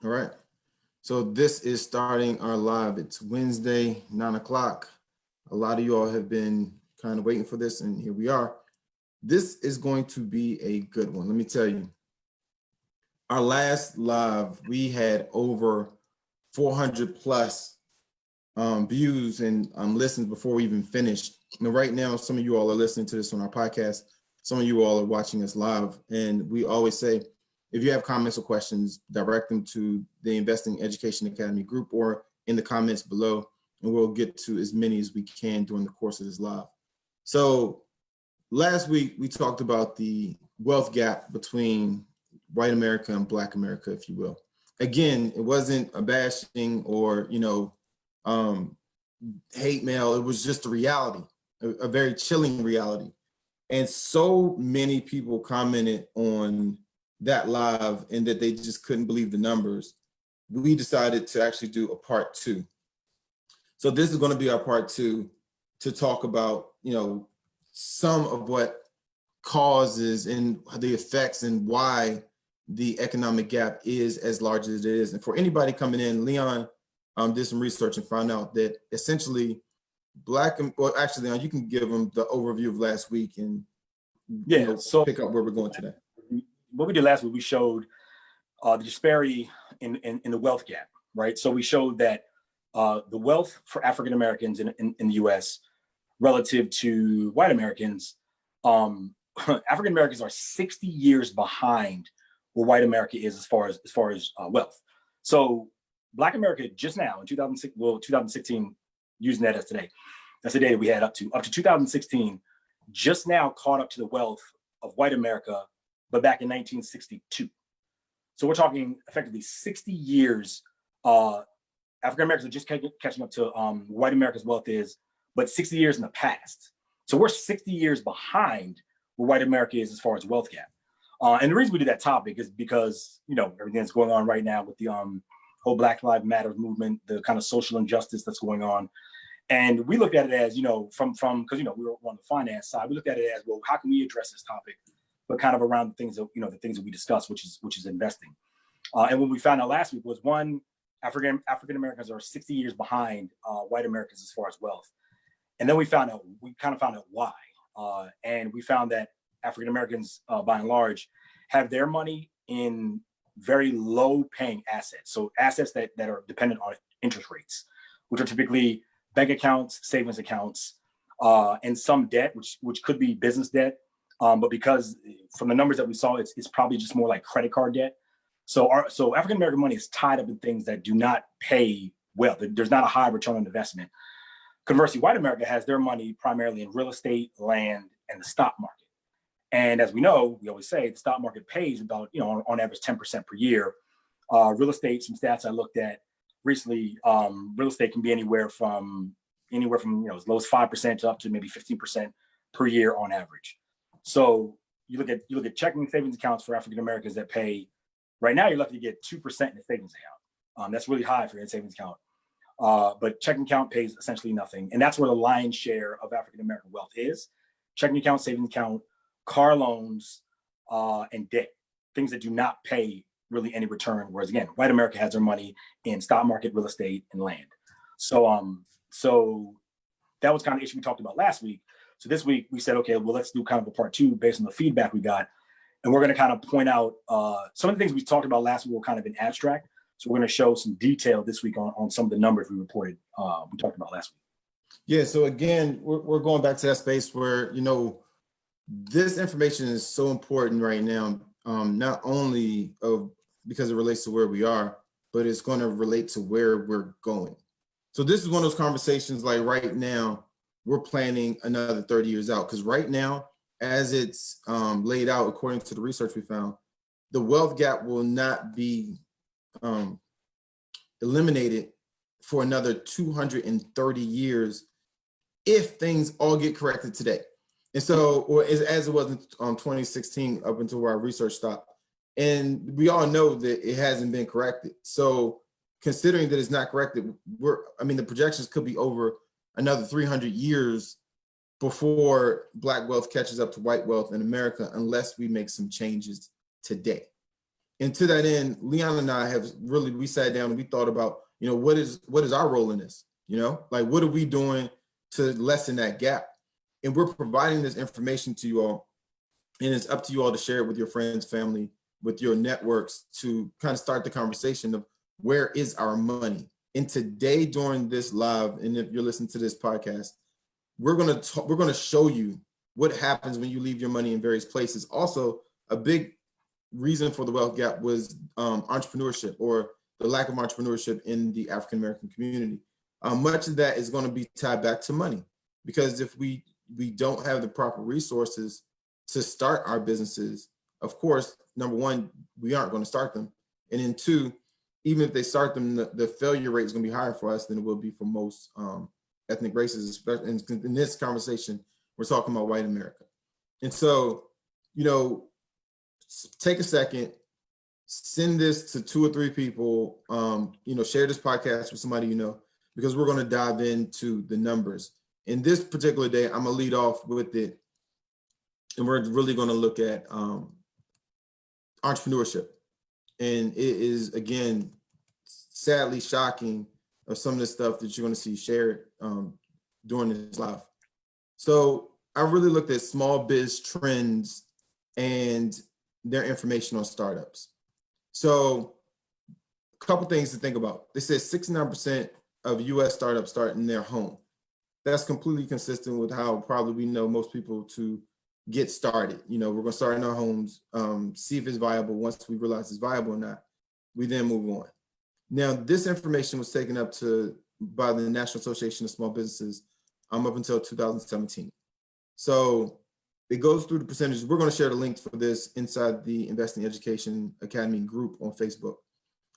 All right. So this is starting our live. It's Wednesday, 9 o'clock. A lot of you all have been kind of waiting for this, and here we are. This is going to be a good one. Let me tell you. Our last live, we had over 400 plus views and listens before we even finished. Now, right now, some of you all are listening to this on our podcast. Some of you all are watching us live. And we always say, if you have comments or questions, direct them to the Investing Education Academy group or in the comments below, and we'll get to as many as we can during the course of this live. So last week, we talked about the wealth gap between white America and Black America, if you will. Again, it wasn't a bashing or, hate mail. It was just a reality, a very chilling reality. And so many people commented on that live and that they just couldn't believe the numbers. We decided to actually do a part two. So this is going to be our part two to talk about, some of what causes and the effects and why the economic gap is as large as it is. And for anybody coming in, Leon did some research and found out that essentially Leon, you can give them the overview of last week and so pick up where we're going today. What we did last week, we showed the disparity in the wealth gap, right? So we showed that the wealth for African Americans in the U.S. relative to white Americans, African Americans are 60 years behind where white America is as far as wealth. So Black America just now in 2016, using that as today, that's the data we had up to 2016, just now caught up to the wealth of white America, but back in 1962. So we're talking effectively 60 years. African Americans are just catching up to white America's wealth is, but 60 years in the past. So we're 60 years behind where white America is as far as wealth gap. And the reason we did that topic is because, everything that's going on right now with the whole Black Lives Matter movement, the kind of social injustice that's going on. And we looked at it as, from because, we were on the finance side, we looked at it as, well, how can we address this topic, but kind of around the things that, the things that we discussed, which is investing. And what we found out last week was one, African Americans are 60 years behind white Americans as far as wealth. And then we kind of found out why. And we found that African Americans, by and large, have their money in very low paying assets. So assets that are dependent on interest rates, which are typically bank accounts, savings accounts, and some debt, which could be business debt. But because from the numbers that we saw, it's probably just more like credit card debt. So African American money is tied up in things that do not pay well. There's not a high return on investment. Conversely, white America has their money primarily in real estate, land, and the stock market. And as we know, we always say the stock market pays about, on average 10% per year. Real estate, some stats I looked at recently, real estate can be anywhere from as low as 5% to up to maybe 15% per year on average. So you look at checking and savings accounts for African Americans that pay, right now you're lucky to get 2% in a savings account. That's really high for your savings account. But checking account pays essentially nothing. And that's where the lion's share of African American wealth is. Checking account, savings account, car loans, and debt, things that do not pay really any return. Whereas again, white America has their money in stock market, real estate, and land. So that was kind of the issue we talked about last week. So this week we said, okay, well, let's do kind of a part two based on the feedback we got. And we're going to kind of point out some of the things we talked about last week were kind of in abstract. So we're going to show some detail this week on some of the numbers we reported, we talked about last week. Yeah, so again, we're going back to that space where, this information is so important right now, not only because it relates to where we are, but it's going to relate to where we're going. So this is one of those conversations like right now, we're planning another 30 years out, because right now, as it's laid out, according to the research we found, the wealth gap will not be eliminated for another 230 years if things all get corrected today. And so, or as it was in 2016 up until where our research stopped. And we all know that it hasn't been corrected. So considering that it's not corrected, the projections could be over another 300 years before Black wealth catches up to white wealth in America, unless we make some changes today. And to that end, Leon and I have really, we sat down and we thought about, what is our role in this? Like, what are we doing to lessen that gap? And we're providing this information to you all. And it's up to you all to share it with your friends, family, with your networks, to kind of start the conversation of where is our money. And today during this live, and if you're listening to this podcast, we're going to show you what happens when you leave your money in various places. Also, a big reason for the wealth gap was entrepreneurship, or the lack of entrepreneurship in the African American community. Much of that is going to be tied back to money, because if we don't have the proper resources to start our businesses, of course, number one, we aren't going to start them, and then two, even if they start them, the failure rate is going to be higher for us than it will be for most ethnic races, especially in this conversation. We're talking about white America. And so, take a second, send this to 2 or 3 people, share this podcast with somebody because we're going to dive into the numbers. In this particular day, I'm going to lead off with it, and we're really going to look at entrepreneurship. And it is, again, sadly shocking of some of the stuff that you're going to see shared during this live. So I really looked at small biz trends and their information on startups. So a couple things to think about. They said 69% of US startups start in their home. That's completely consistent with how probably we know most people to get started. We're going to start in our homes, see if it's viable. Once we realize it's viable or not, we then move on. Now, this information was taken up by the National Association of Small Businesses up until 2017. So it goes through the percentages. We're going to share the links for this inside the Investing Education Academy group on Facebook.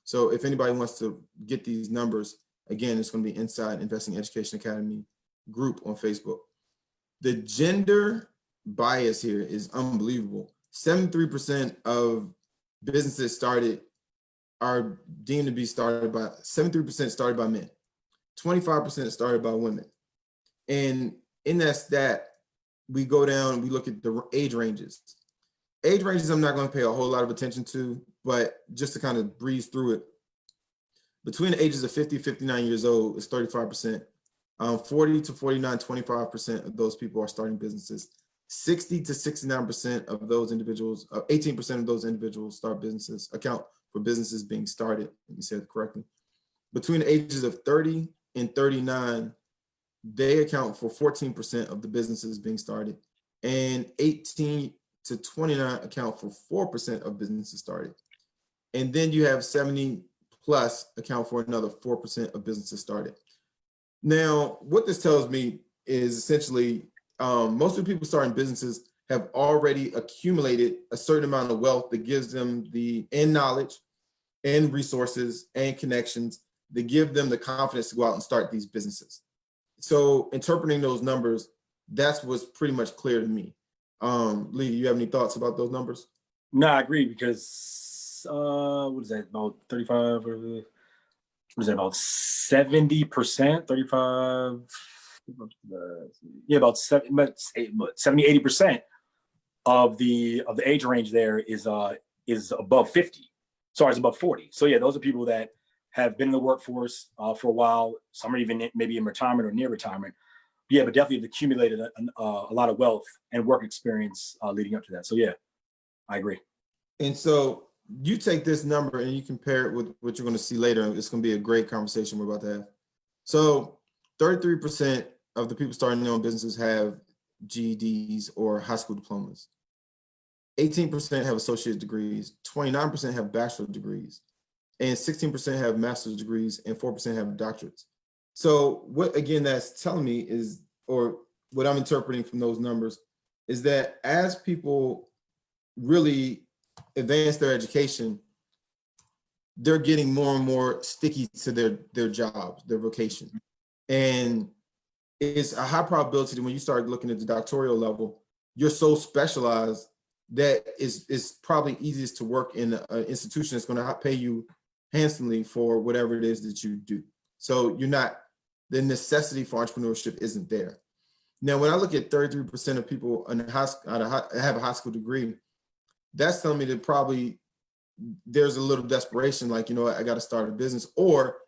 So if anybody wants to get these numbers, again, it's going to be inside Investing Education Academy group on Facebook. The gender bias here is unbelievable. 73% of businesses started are deemed to be started by 73% started by men, 25% started by women. And in that stat, we go down, we look at the age ranges. Age ranges I'm not going to pay a whole lot of attention to, but just to kind of breeze through it, between the ages of 50 and 59 years old is 35%. 40 to 49, 25% of those people are starting businesses. 60 to 69% of those individuals, 18% of those individuals start businesses, account for businesses being started. Let me say it correctly. Between the ages of 30 and 39, they account for 14% of the businesses being started, and 18 to 29 account for 4% of businesses started. And then you have 70 plus account for another 4% of businesses started. Now, what this tells me is essentially most of the people starting businesses have already accumulated a certain amount of wealth that gives them and knowledge and resources and connections that give them the confidence to go out and start these businesses. So interpreting those numbers, that's what's pretty much clear to me. Lee, do you have any thoughts about those numbers? No, I agree, because what is that, about 35 or what is that, about 70%, 35, about 70, 80% of the age range there is above 50. Sorry, it's above 40. So yeah, those are people that have been in the workforce for a while. Some are even maybe in retirement or near retirement. Yeah, but definitely have accumulated a lot of wealth and work experience leading up to that. So yeah, I agree. And so you take this number and you compare it with what you're going to see later. It's going to be a great conversation we're about to have. So 33% of the people starting their own businesses have GEDs or high school diplomas. 18% have associate degrees. 29% have bachelor degrees. And 16% have master's degrees, and 4% have doctorates. So what, again, that's telling me is, or what I'm interpreting from those numbers, is that as people really advance their education, they're getting more and more sticky to their jobs, their vocation. And it's a high probability that when you start looking at the doctoral level, you're so specialized that it's probably easiest to work in an institution that's going to pay you handsomely for whatever it is that you do. So the necessity for entrepreneurship isn't there. Now, when I look at 33% of people have a high school degree, that's telling me that probably there's a little desperation, like, you know what, I got to start a business. Or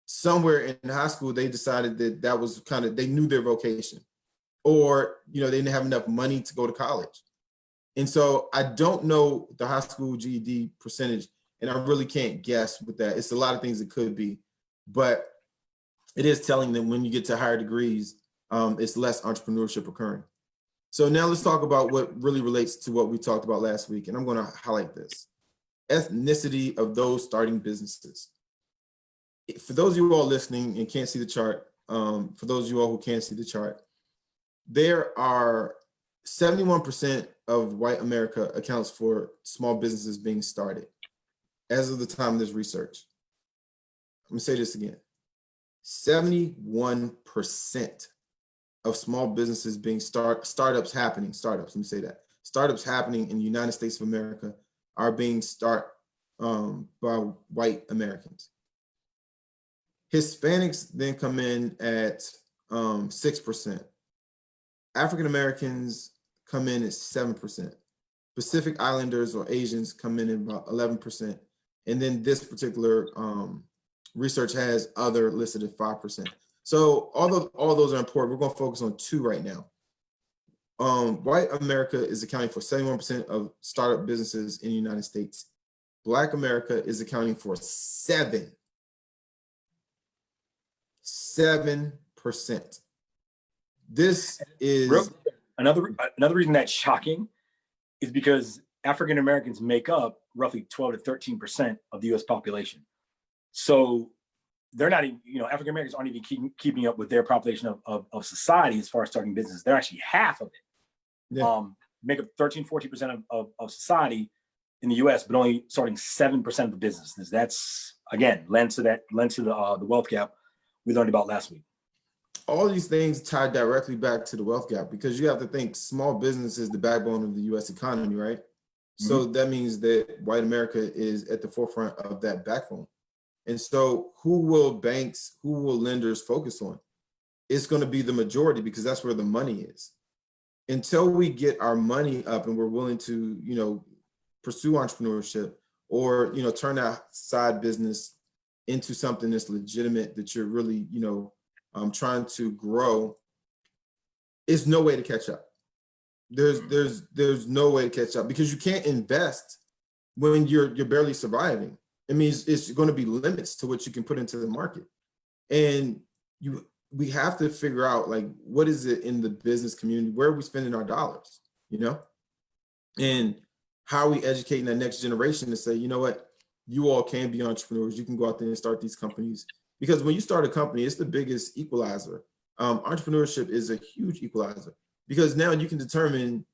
somewhere in high school, they decided that was kind of, they knew their vocation, or, you know, they didn't have enough money to go to college. And so I don't know the high school GED percentage, and I really can't guess with that. It's a lot of things it could be, but it is telling that when you get to higher degrees, it's less entrepreneurship occurring. So now let's talk about what really relates to what we talked about last week. And I'm going to highlight this: ethnicity of those starting businesses. For those of you all listening and can't see the chart, for those of you all who can't see the chart, there are 71% of white America accounts for small businesses being started as of the time of this research. I'm gonna say this again: 71% of small businesses being startups happening in the United States of America are being started by white Americans. Hispanics then come in at 6%. African Americans come in at 7%. Pacific Islanders or Asians come in at about 11%. And then this particular research has other listed at 5%. So all those are important. We're going to focus on two right now. White America is accounting for 71% of startup businesses in the United States. Black America is accounting for 7%. This is another reason that's shocking is because African Americans make up roughly 12 to 13% of the U.S. population. So they're not even, African Americans aren't even keeping up with their population of society as far as starting businesses. They're actually half of it. Yeah. Make up 13, 14% of society in the US, but only starting 7% of the businesses. That's, again, lends to the wealth gap we learned about last week. All these things tie directly back to the wealth gap, because you have to think small business is the backbone of the US economy, right? Mm-hmm. So that means that white America is at the forefront of that backbone. And so who will banks, who will lenders focus on? It's going to be the majority, because that's where the money is. Until we get our money up and we're willing to, pursue entrepreneurship or, turn that side business into something that's legitimate, that you're really, trying to grow, it's no way to catch up. There's no way to catch up, because you can't invest when you're barely surviving. It means it's going to be limits to what you can put into the market. And we have to figure out, like, what is it in the business community? Where are we spending our dollars, And how are we educating that next generation to say, you know what, you all can be entrepreneurs. You can go out there and start these companies. Because when you start a company, it's the biggest equalizer. Entrepreneurship is a huge equalizer, because now you can determine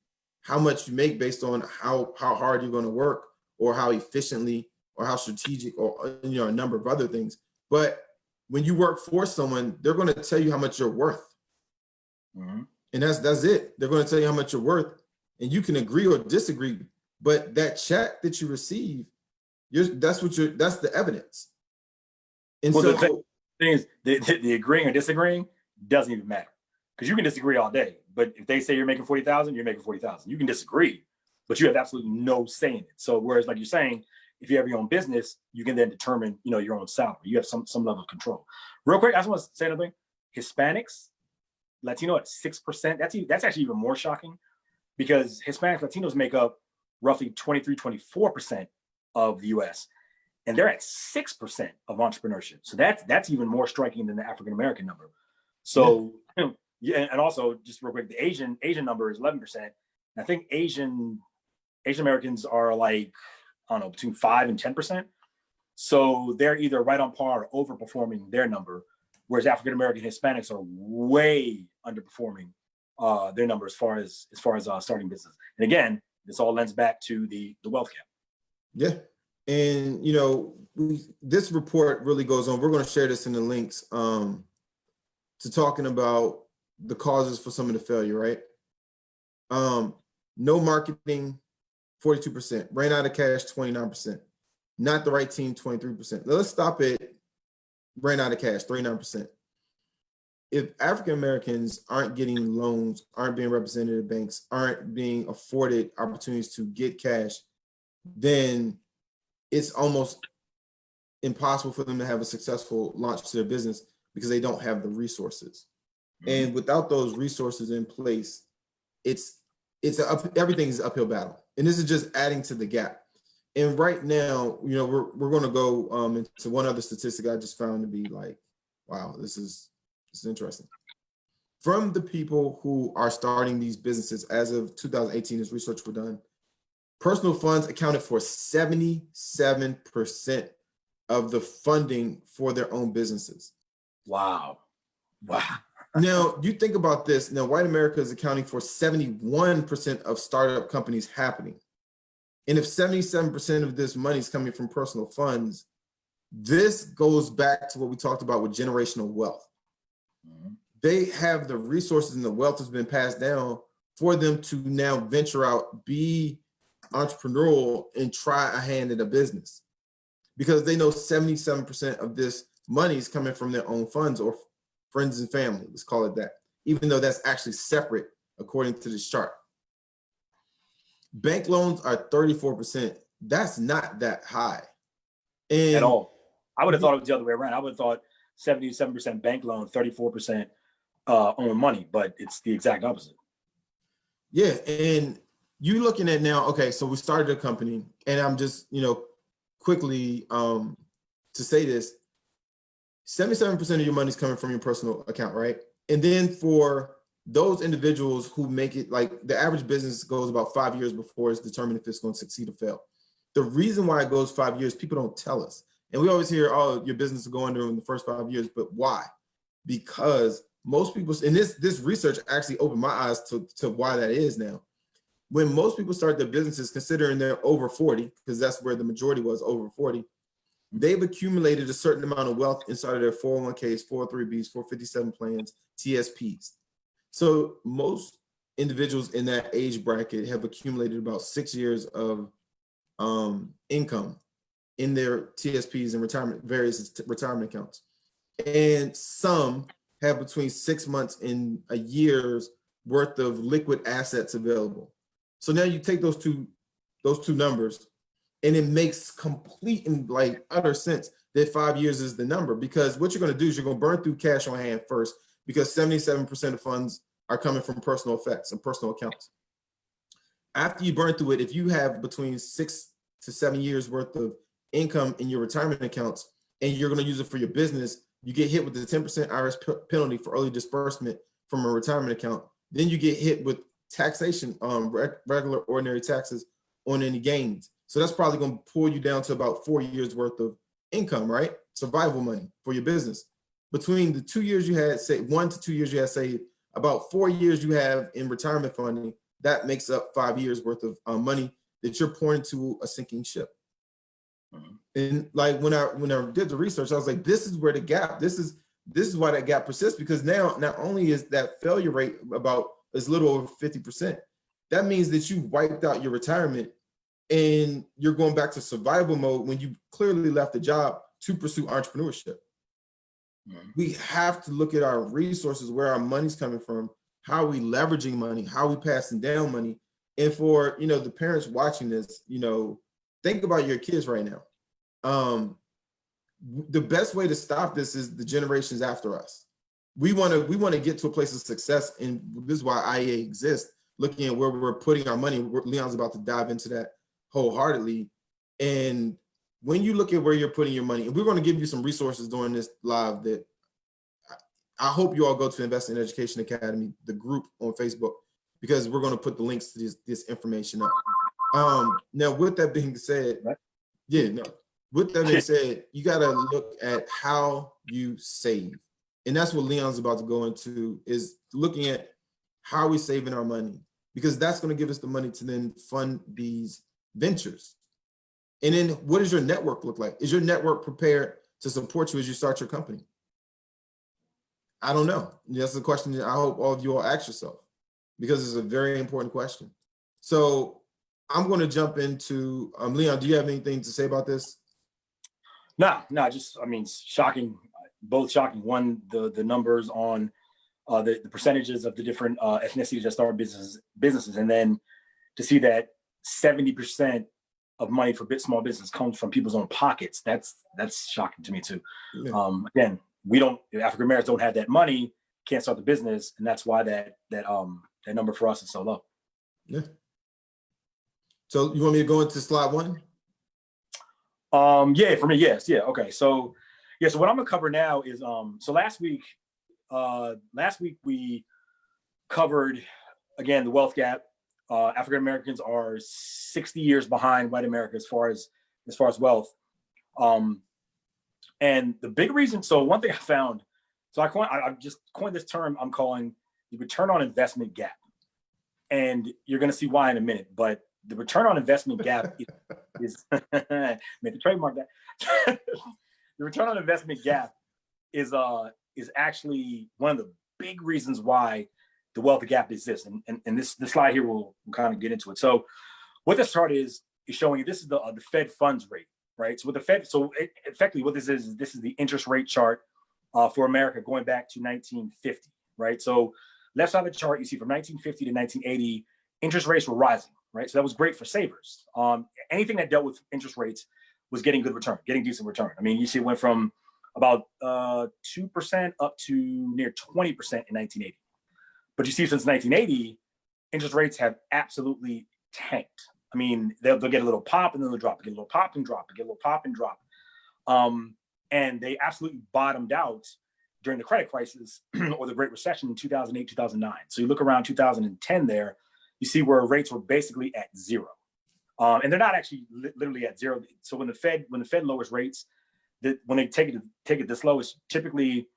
how much you make based on how hard you're going to work, or how efficiently, or how strategic, or a number of other things. But when you work for someone, they're going to tell you how much you're worth. Mm-hmm. And that's it. They're going to tell you how much you're worth, and you can agree or disagree. But that check that you receive, that's the evidence. And well, so the thing is, the agreeing or disagreeing doesn't even matter, because you can disagree all day. But if they say you're making 40,000, you're making 40,000. You can disagree, but you have absolutely no say in it. So whereas, like you're saying, if you have your own business, you can then determine, your own salary. You have some level of control. Real quick, I just want to say another thing. Hispanics, Latino at 6%. That's actually even more shocking, because Hispanics, Latinos make up roughly 23, 24% of the US, and they're at 6% of entrepreneurship. So that's even more striking than the African American number. So yeah, and also just real quick, the Asian number is 11%. And I think Asian Americans are like, I don't know, between 5 and 10%. So they're either right on par or overperforming their number, whereas African American Hispanics are way underperforming their number as far as starting business. And again, this all lends back to the wealth gap. Yeah. And, this report really goes on. We're going to share this in the links to talking about the causes for some of the failure, right? No marketing, 42%. Ran out of cash, 29%. Not the right team, 23%. Now let's stop at ran out of cash, 39%. If African Americans aren't getting loans, aren't being represented at banks, aren't being afforded opportunities to get cash, then it's almost impossible for them to have a successful launch to their business because they don't have the resources. Mhm. And without those resources in place, everything's an uphill battle. And this is just adding to the gap. And right now, we're going to go into one other statistic I just found to be like, wow, this is interesting. From the people who are starting these businesses as of 2018, as research was done, personal funds accounted for 77% of the funding for their own businesses. Wow. Wow. Now, you think about this. Now, white America is accounting for 71% of startup companies happening. And if 77% of this money is coming from personal funds, this goes back to what we talked about with generational wealth. Mm-hmm. They have the resources and the wealth has been passed down for them to now venture out, be entrepreneurial, and try a hand at a business. Because they know 77% of this money is coming from their own funds or friends and family, let's call it that, even though that's actually separate according to this chart. Bank loans are 34%. That's not that high. And at all. I would have thought it was the other way around. I would have thought 77% bank loan, 34% own money, but it's the exact opposite. Yeah, and you looking at now, okay, so we started a company, and I'm just, quickly to say this, 77% of your money is coming from your personal account, right? And then for those individuals who make it, like the average business goes about 5 years before it's determined if it's going to succeed or fail. The reason why it goes 5 years, people don't tell us. And we always hear, oh, your business is going under in the first 5 years, but why? Because most people, and this research actually opened my eyes to why that is now. When most people start their businesses, considering they're over 40, because that's where the majority was, over 40, they've accumulated a certain amount of wealth inside of their 401ks, 403bs, 457 plans, TSPs. So most individuals in that age bracket have accumulated about 6 years of income in their TSPs and various retirement accounts. And some have between 6 months and a year's worth of liquid assets available. So now you take those two numbers, and it makes complete and like utter sense that 5 years is the number, because what you're going to do is you're going to burn through cash on hand first, because 77% of funds are coming from personal effects and personal accounts. After you burn through it, if you have between 6 to 7 years worth of income in your retirement accounts and you're going to use it for your business, you get hit with the 10% IRS penalty for early disbursement from a retirement account. Then you get hit with taxation, regular ordinary taxes on any gains. So that's probably going to pull you down to about 4 years worth of income, right? Survival money for your business. Between the 2 years you had, say 1 to 2 years you had saved, about 4 years you have in retirement funding, that makes up 5 years worth of money that you're pouring into a sinking ship. Mm-hmm. And like when I did the research, I was like, this is where the gap, this is why that gap persists, because now not only is that failure rate about as little over 50%, that means that you wiped out your retirement and you're going back to survival mode when you clearly left the job to pursue entrepreneurship. Mm-hmm. We have to look at our resources, where our money's coming from, how are we leveraging money, how are we passing down money. And for, the parents watching this, think about your kids right now. The best way to stop this is the generations after us. We want to get to a place of success, and this is why IEA exists, looking at where we're putting our money. Leon's about to dive into that wholeheartedly. And when you look at where you're putting your money, and we're going to give you some resources during this live that I hope you all go to Invest in Education Academy, the group on Facebook, because we're going to put the links to this information up. Now, with that being said, with that being said, you got to look at how you save. And that's what Leon's about to go into, is looking at how are we saving our money, because that's going to give us the money to then fund these ventures. And then what does your network look like? Is your network prepared to support you as you start your company? I don't know. That's a question that I hope all of you all ask yourself, because it's a very important question. So I'm going to jump into, Leon, do you have anything to say about this? No, shocking, both shocking. One, the numbers on the percentages of the different ethnicities that start businesses, and then to see that 70% of money for small business comes from people's own pockets, that's shocking to me too. Yeah. Again, we don't, African Americans don't have that money, can't start the business, and that's why that number for us is so low. Yeah. So you want me to go into slide one? Yeah, for me, yes. Yeah. Okay. So what I'm gonna cover now is so last week we covered again the wealth gap. African Americans are 60 years behind white America as far as wealth. And the big reason, so one thing I found, so I just coined this term I'm calling the return on investment gap. And you're going to see why in a minute, but the return on investment gap is made the trademark that. The return on investment gap is actually one of the big reasons why the wealth gap exists. And this slide here will kind of get into it. So what this chart is showing you, this is the Fed funds rate, right? So with the Fed, effectively what this is the interest rate chart for America going back to 1950, right? So left side of the chart, you see from 1950 to 1980, interest rates were rising, right? So that was great for savers. Anything that dealt with interest rates was getting good return, getting decent return. I mean, you see it went from about 2% up to near 20% in 1980. But you see, since 1980, interest rates have absolutely tanked. I mean, they'll get a little pop and then they'll drop, get a little pop and drop, get a little pop and drop. And they absolutely bottomed out during the credit crisis or the Great Recession in 2008, 2009. So you look around 2010 there, you see where rates were basically at zero. And they're not actually literally at zero. So when the Fed lowers rates, when they take it this low, it's typically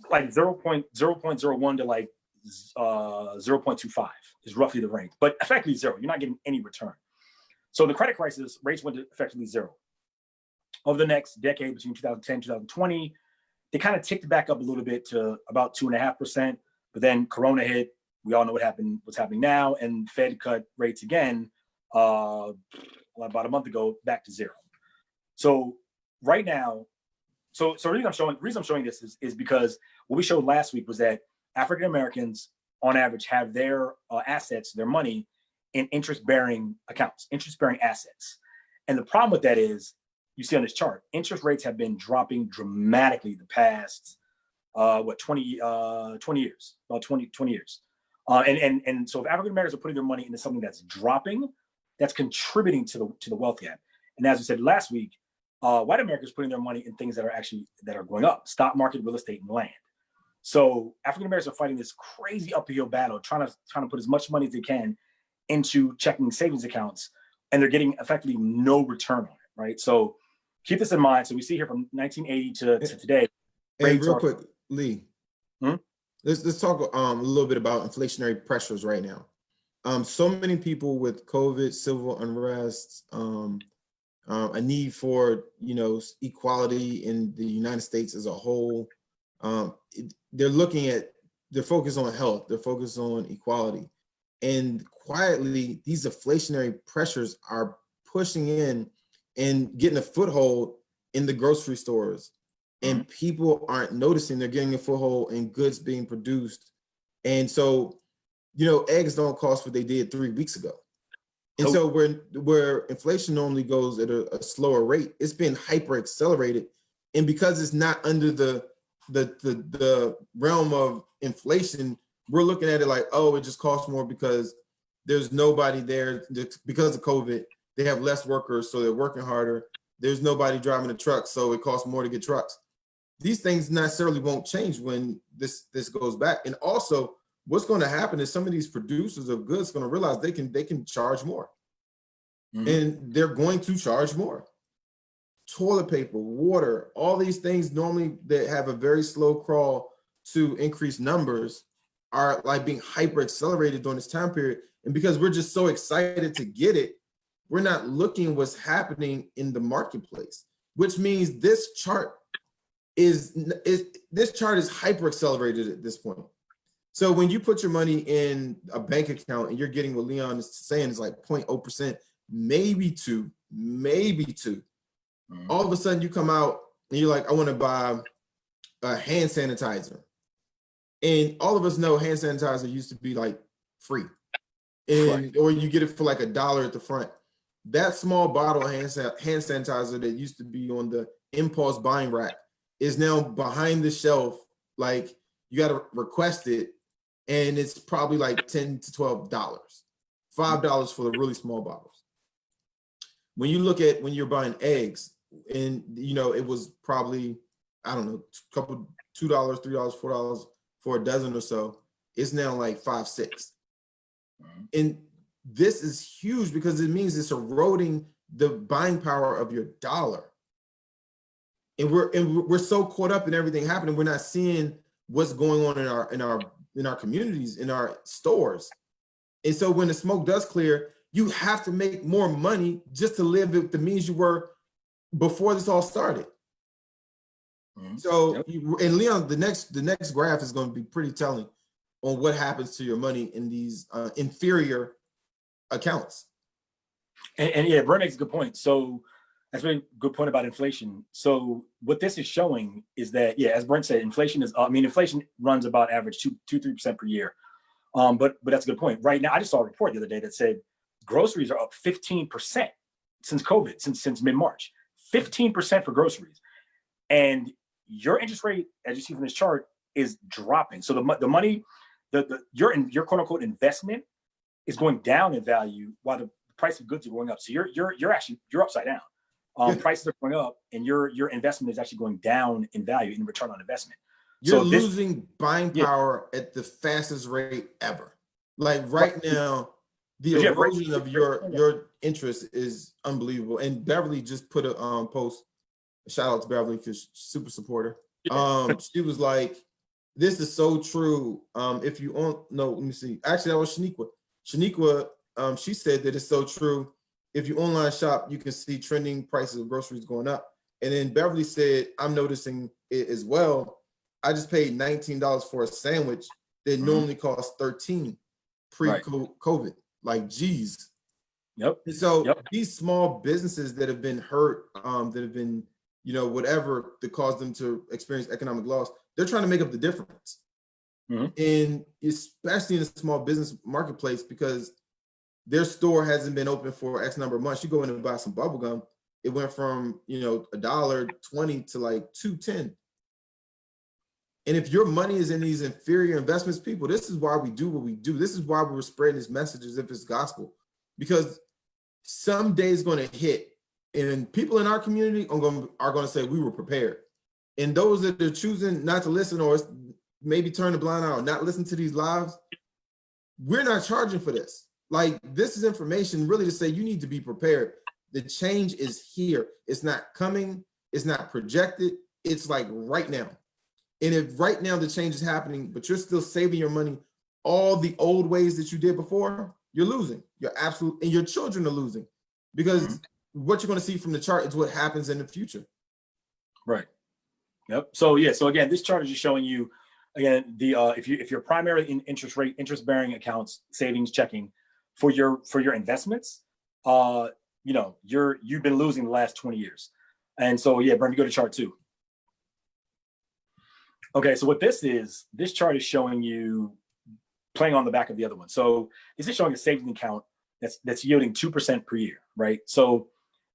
like 0.01 to like 0.25 is roughly the range, but effectively zero. You're not getting any return. So the credit crisis, rates went to effectively zero. Over the next decade, between 2010 2020, they kind of ticked back up a little bit to about 2.5%. But then Corona hit. We all know what's happening now, and Fed cut rates again about a month ago back to zero. So right now, so the reason I'm showing this is because what we showed last week was that African Americans, on average, have their assets, their money, in interest-bearing accounts, interest-bearing assets. And the problem with that is, you see on this chart, interest rates have been dropping dramatically the past 20 years, about 20 years. And so if African Americans are putting their money into something that's dropping, that's contributing to the wealth gap. And as we said last week, white Americans putting their money in things that are going up: stock market, real estate, and land. So African Americans are fighting this crazy uphill battle, trying to put as much money as they can into checking savings accounts, and they're getting effectively no return on it, right? So keep this in mind. So we see here from 1980 to today. And real quick, Lee, let's talk a little bit about inflationary pressures right now. So many people with COVID, civil unrest, a need for equality in the United States as a whole. They're focused on health, they're focused on equality, and quietly these inflationary pressures are pushing in and getting a foothold in the grocery stores, and people aren't noticing they're getting a foothold in goods being produced. And so eggs don't cost what they did 3 weeks ago. And so where inflation normally goes at a slower rate, it's been hyper accelerated. And because it's not under the realm of inflation, we're looking at it like, oh, it just costs more because there's nobody there. Because of COVID, they have less workers, so they're working harder. There's nobody driving the trucks, so it costs more to get trucks. These things necessarily won't change when this goes back. And also, what's going to happen is some of these producers of goods going to realize they can charge more, and they're going to charge more. Toilet paper, water, all these things normally that have a very slow crawl to increase numbers are like being hyper accelerated during this time period. And because we're just so excited to get it, we're not looking what's happening in the marketplace, which means this chart is hyper accelerated at this point. So when you put your money in a bank account and you're getting what Leon is saying is like 0.0%, maybe two. All of a sudden you come out and you're like, I want to buy a hand sanitizer. And all of us know hand sanitizer used to be like free. Or you get it for like $1 at the front. that small bottle of hand sanitizer that used to be on the impulse buying rack is now behind the shelf. Like you got to request it, and it's probably like $10 to $12, $5 for the really small bottles. When you look at when you're buying eggs, and it was probably, I don't know, $2, $3, $4 for a dozen or so. It's now like $5, $6. And this is huge because it means it's eroding the buying power of your dollar. And we're so caught up in everything happening, we're not seeing what's going on in our communities, in our stores. And so when the smoke does clear, you have to make more money just to live with the means you were before this all started. So, and Leon, the next graph is going to be pretty telling on what happens to your money in these inferior accounts. And yeah, Brent makes a good point. So that's a really good point about inflation. So what this is showing is that, yeah, as Brent said, inflation is, inflation runs about average 2-3% per year. But that's a good point. Right now, I just saw a report the other day that said groceries are up 15% since COVID, since mid-March, 15% for groceries. And your interest rate, as you see from this chart, is dropping. So the money, your quote unquote investment is going down in value while the price of goods are going up. So you're upside down. Prices are going up, and your investment is actually going down in value in return on investment. You're losing buying power at the fastest rate ever. Like right now, the erosion of your interest is unbelievable. And Beverly just put a post. Shout out to Beverly because super supporter. She was like, "This is so true. If you no, let me see. Actually, that was Shaniqua. Shaniqua, she said that it's so true. If you online shop, you can see trending prices of groceries going up." And then Beverly said, "I'm noticing it as well. I just paid $19 for a sandwich that normally costs $13 pre-COVID. Like, geez." Yep. And so these small businesses that have been hurt, that have been, whatever that caused them to experience economic loss, they're trying to make up the difference. And especially in the small business marketplace, because their store hasn't been open for X number of months. You go in and buy some bubble gum, it went from $1.20 to like $2.10. And if your money is in these inferior investments, people, this is why we do what we do. This is why we're spreading this message as if it's gospel, because someday it's going to hit, and people in our community are going to say we were prepared. And those that are choosing not to listen, or maybe turn the blind eye or not listen to these lives, we're not charging for this. Like, this is information really to say you need to be prepared. The change is here. It's not coming. It's not projected. It's like right now. And if right now the change is happening, but you're still saving your money all the old ways that you did before, you're losing. You're absolutely, and your children are losing, because what you're going to see from the chart is what happens in the future. Right. Yep. So yeah. So again, this chart is just showing you, again, the if you're primarily in interest bearing accounts, savings, checking for your investments, you've been losing the last 20 years. And so yeah, Brent, you go to chart 2. Okay, so what this chart is showing you, playing on the back of the other one. So this is showing a savings account that's yielding 2% per year, right? So,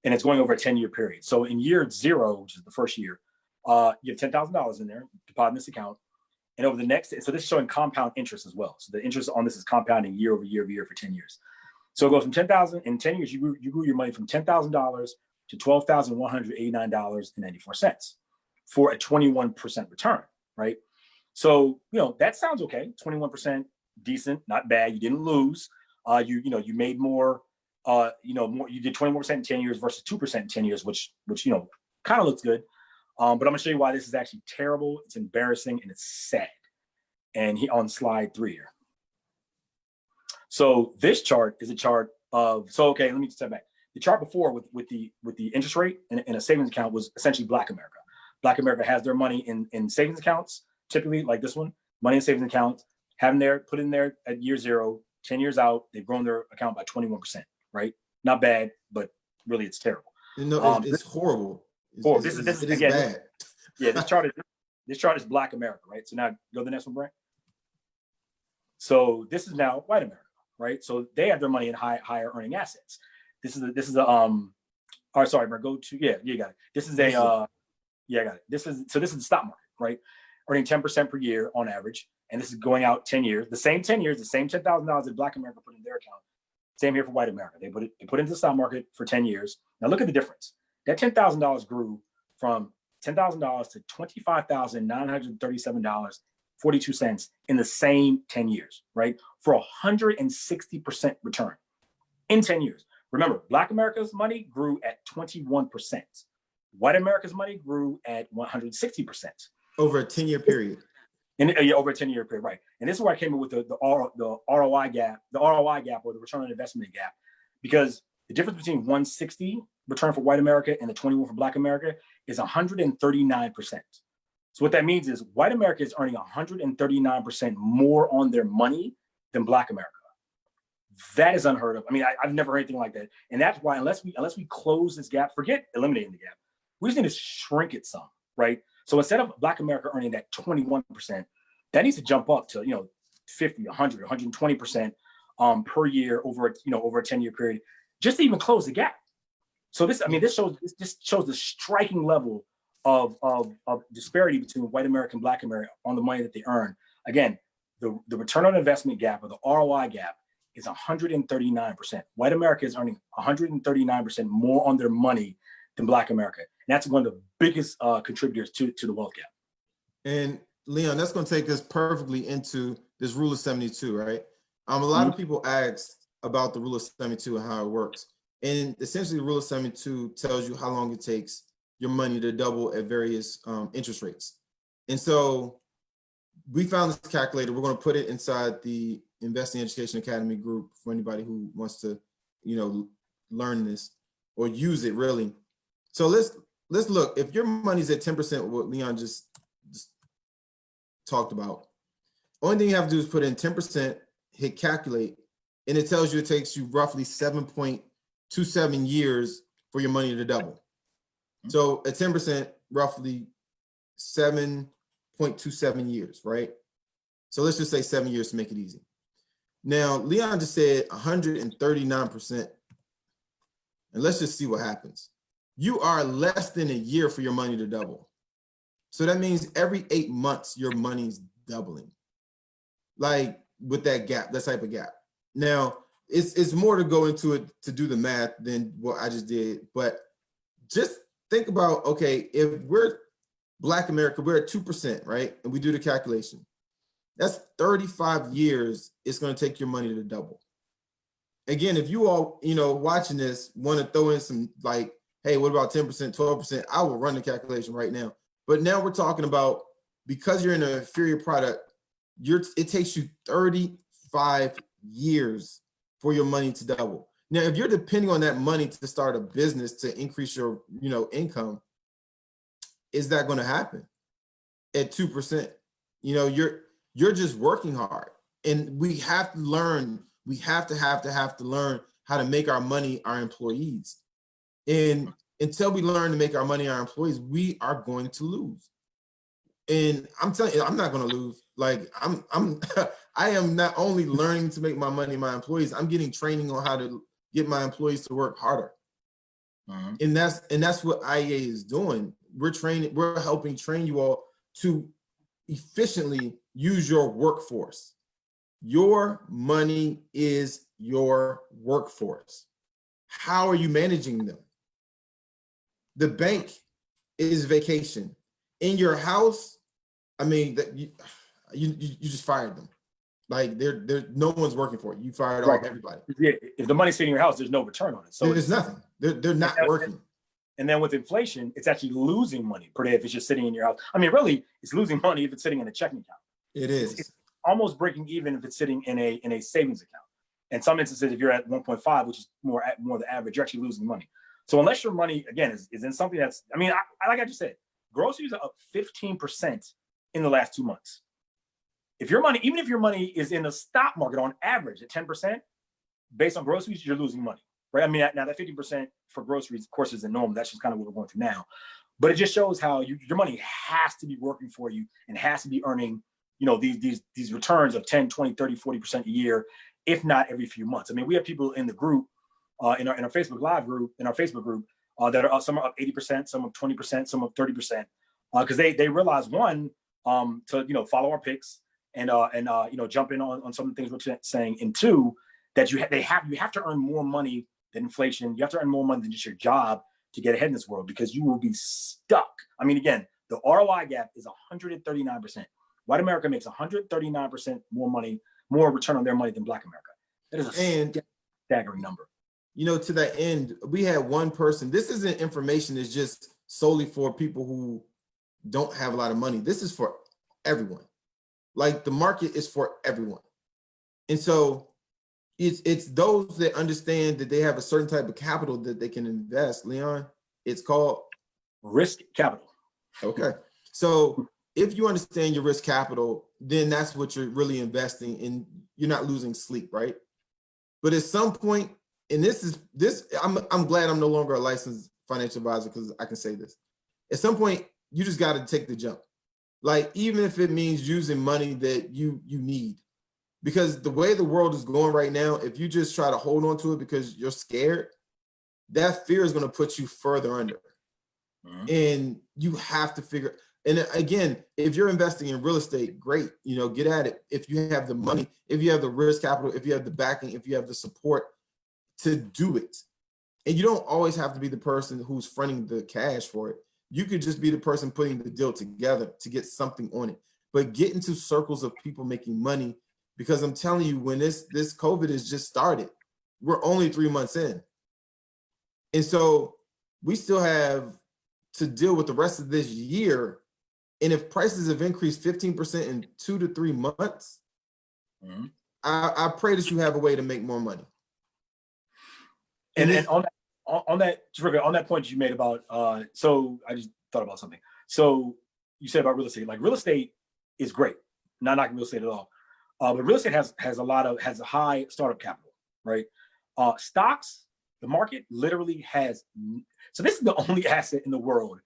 and it's going over a 10-year period. So in year 0, which is the first year, you have $10,000 in there, deposit in this account. And over the next, so this is showing compound interest as well. So the interest on this is compounding year over year over year for 10 years. So it goes from 10,000, in 10 years, you grew your money from $10,000 to $12,189.94 for a 21% return, right? So, that sounds okay. 21%, decent, not bad. You didn't lose. You made more, more, you did 21% in 10 years versus 2% in 10 years, which kind of looks good. But I'm gonna show you why this is actually terrible. It's embarrassing and it's sad. And on slide 3 here. So this chart is a chart of, okay, let me step back. The chart before with the interest rate in a savings account was essentially Black America. Black America has their money in savings accounts, typically like this one, money in savings accounts, put in there at year 0, 10 years out, they've grown their account by 21%, right? Not bad, but really it's terrible. It's horrible. This is again, bad. This chart is Black America, right? So now go to the next one, Brent. So this is now white America, right? So they have their money in higher earning assets. this is a oh, sorry, bro, go to, yeah, you got it. This is a yeah, I got it. This is the stock market, right? Earning 10% per year on average, and this is going out 10 years. The same 10 years, the same $10,000 that Black America put in their account. Same here for white America. They put it into the stock market for 10 years. Now look at the difference. That $10,000 grew from $10,000 to $25,937.42 in the same 10 years, right? For 160% return in 10 years. Remember, Black America's money grew at 21%. White America's money grew at 160%. Over a 10-year period. Over a 10-year period, right? And this is where I came up with the ROI gap, or the return on investment gap, because the difference between 160 return for white America and the 21 for Black America is 139%. So what that means is white America is earning 139% more on their money than Black America. That is unheard of. I mean, I've never heard anything like that. And that's why unless we close this gap, forget eliminating the gap, we just need to shrink it some, right? So instead of Black America earning that 21%, that needs to jump up to 50, 100, 120% per year over a 10-year period, just to even close the gap. So this shows the striking level of disparity between white America and Black America on the money that they earn. Again, the return on investment gap, or the ROI gap, is 139%. White America is earning 139% more on their money than Black America. And that's one of the biggest contributors to the wealth gap. And Leon, that's going to take us perfectly into this rule of 72, right? A lot of people ask about the rule of 72 and how it works. And essentially, the rule of 72 tells you how long it takes your money to double at various interest rates. And so we found this calculator. We're going to put it inside the Investing Education Academy group for anybody who wants to, learn this or use it really. So let's look. If your money's at 10%, what Leon just talked about, only thing you have to do is put in 10%, hit calculate, and it tells you it takes you roughly 7.27 years for your money to double. So at 10%, roughly 7.27 years, right? So let's just say 7 years to make it easy. Now, Leon just said 139%. And let's just see what happens. You are less than a year for your money to double. So that means every 8 months, your money's doubling. Like with that gap, that type of gap. Now, it's more to go into it to do the math than what I just did. But just think about, okay, if we're Black America, we're at 2%, right? And we do the calculation. That's 35 years it's going to take your money to double. Again, if you all, watching this want to throw in some like, hey, what about 10%, 12%? I will run the calculation right now. But now we're talking about, because you're in an inferior product, it takes you 35 years for your money to double. Now, if you're depending on that money to start a business to increase your, income, is that going to happen at 2%? You're just working hard, and we have to learn. We have to learn how to make our money our employees. And until we learn to make our money our employees, we are going to lose. And I'm telling you, I'm not going to lose. Like I am not only learning to make my money my employees, I'm getting training on how to get my employees to work harder. And that's what IEA is doing. We're helping train you all to efficiently use your workforce. Your money is your workforce. How are you managing them? The bank is vacation. In your house, I mean, you just fired them. Like they're no one's working for you. You fired off everybody. Yeah, if the money's sitting in your house, there's no return on it. So there's nothing. They're not working. And then with inflation, it's actually losing money per day if it's just sitting in your house. I mean, really, it's losing money if it's sitting in a checking account. It is. It's almost breaking even if it's sitting in a savings account. In some instances, if you're at 1.5, which is more the average, you're actually losing money. So unless your money, again, is in something that's, I mean, like I just said, groceries are up 15% in the last 2 months. If your money, even if your money is in the stock market on average at 10%, based on groceries, you're losing money, right? I mean, now that 50% for groceries, of course, isn't normal. That's just kind of what we're going through now. But it just shows how your money has to be working for you and has to be earning, these returns of 10, 20, 30, 40% a year, if not every few months. I mean, we have people in the group in our Facebook Live group, that are some are up 80%, some up 20%, some up 30%, because they realize, one, to follow our picks and jump in on some of the things we're saying, and two, that you have to earn more money than inflation. You have to earn more money than just your job to get ahead in this world, because you will be stuck. I mean, again, the ROI gap is 139%. White America makes 139% more return on their money than Black America. That is a staggering number. To that end, we had one person. This isn't information. It's just solely for people who don't have a lot of money. This is for everyone. Like, the market is for everyone. And so it's those that understand that they have a certain type of capital that they can invest. Leon, it's called risk capital. Okay. So if you understand your risk capital, then that's what you're really investing in. You're not losing sleep, right? But at some point, and I'm glad I'm no longer a licensed financial advisor, because I can say this. At some point, you just got to take the jump. Like, even if it means using money that you need, because the way the world is going right now, if you just try to hold on to it because you're scared, that fear is going to put you further under. Mm-hmm. And you have to figure. And again, if you're investing in real estate, great, get at it. If you have the money, if you have the risk capital, if you have the backing, if you have the support to do it. And you don't always have to be the person who's fronting the cash for it. You could just be the person putting the deal together to get something on it. But get into circles of people making money, because I'm telling you, when this COVID has just started, we're only 3 months in. And so we still have to deal with the rest of this year. And if prices have increased 15% in 2 to 3 months, mm-hmm. I pray that you have a way to make more money. And on that point you made about, so I just thought about something. So you said about real estate, like, real estate is great. Not knocking real estate at all. But real estate has a high startup capital, right? Stocks, the market literally has, so this is the only asset in the world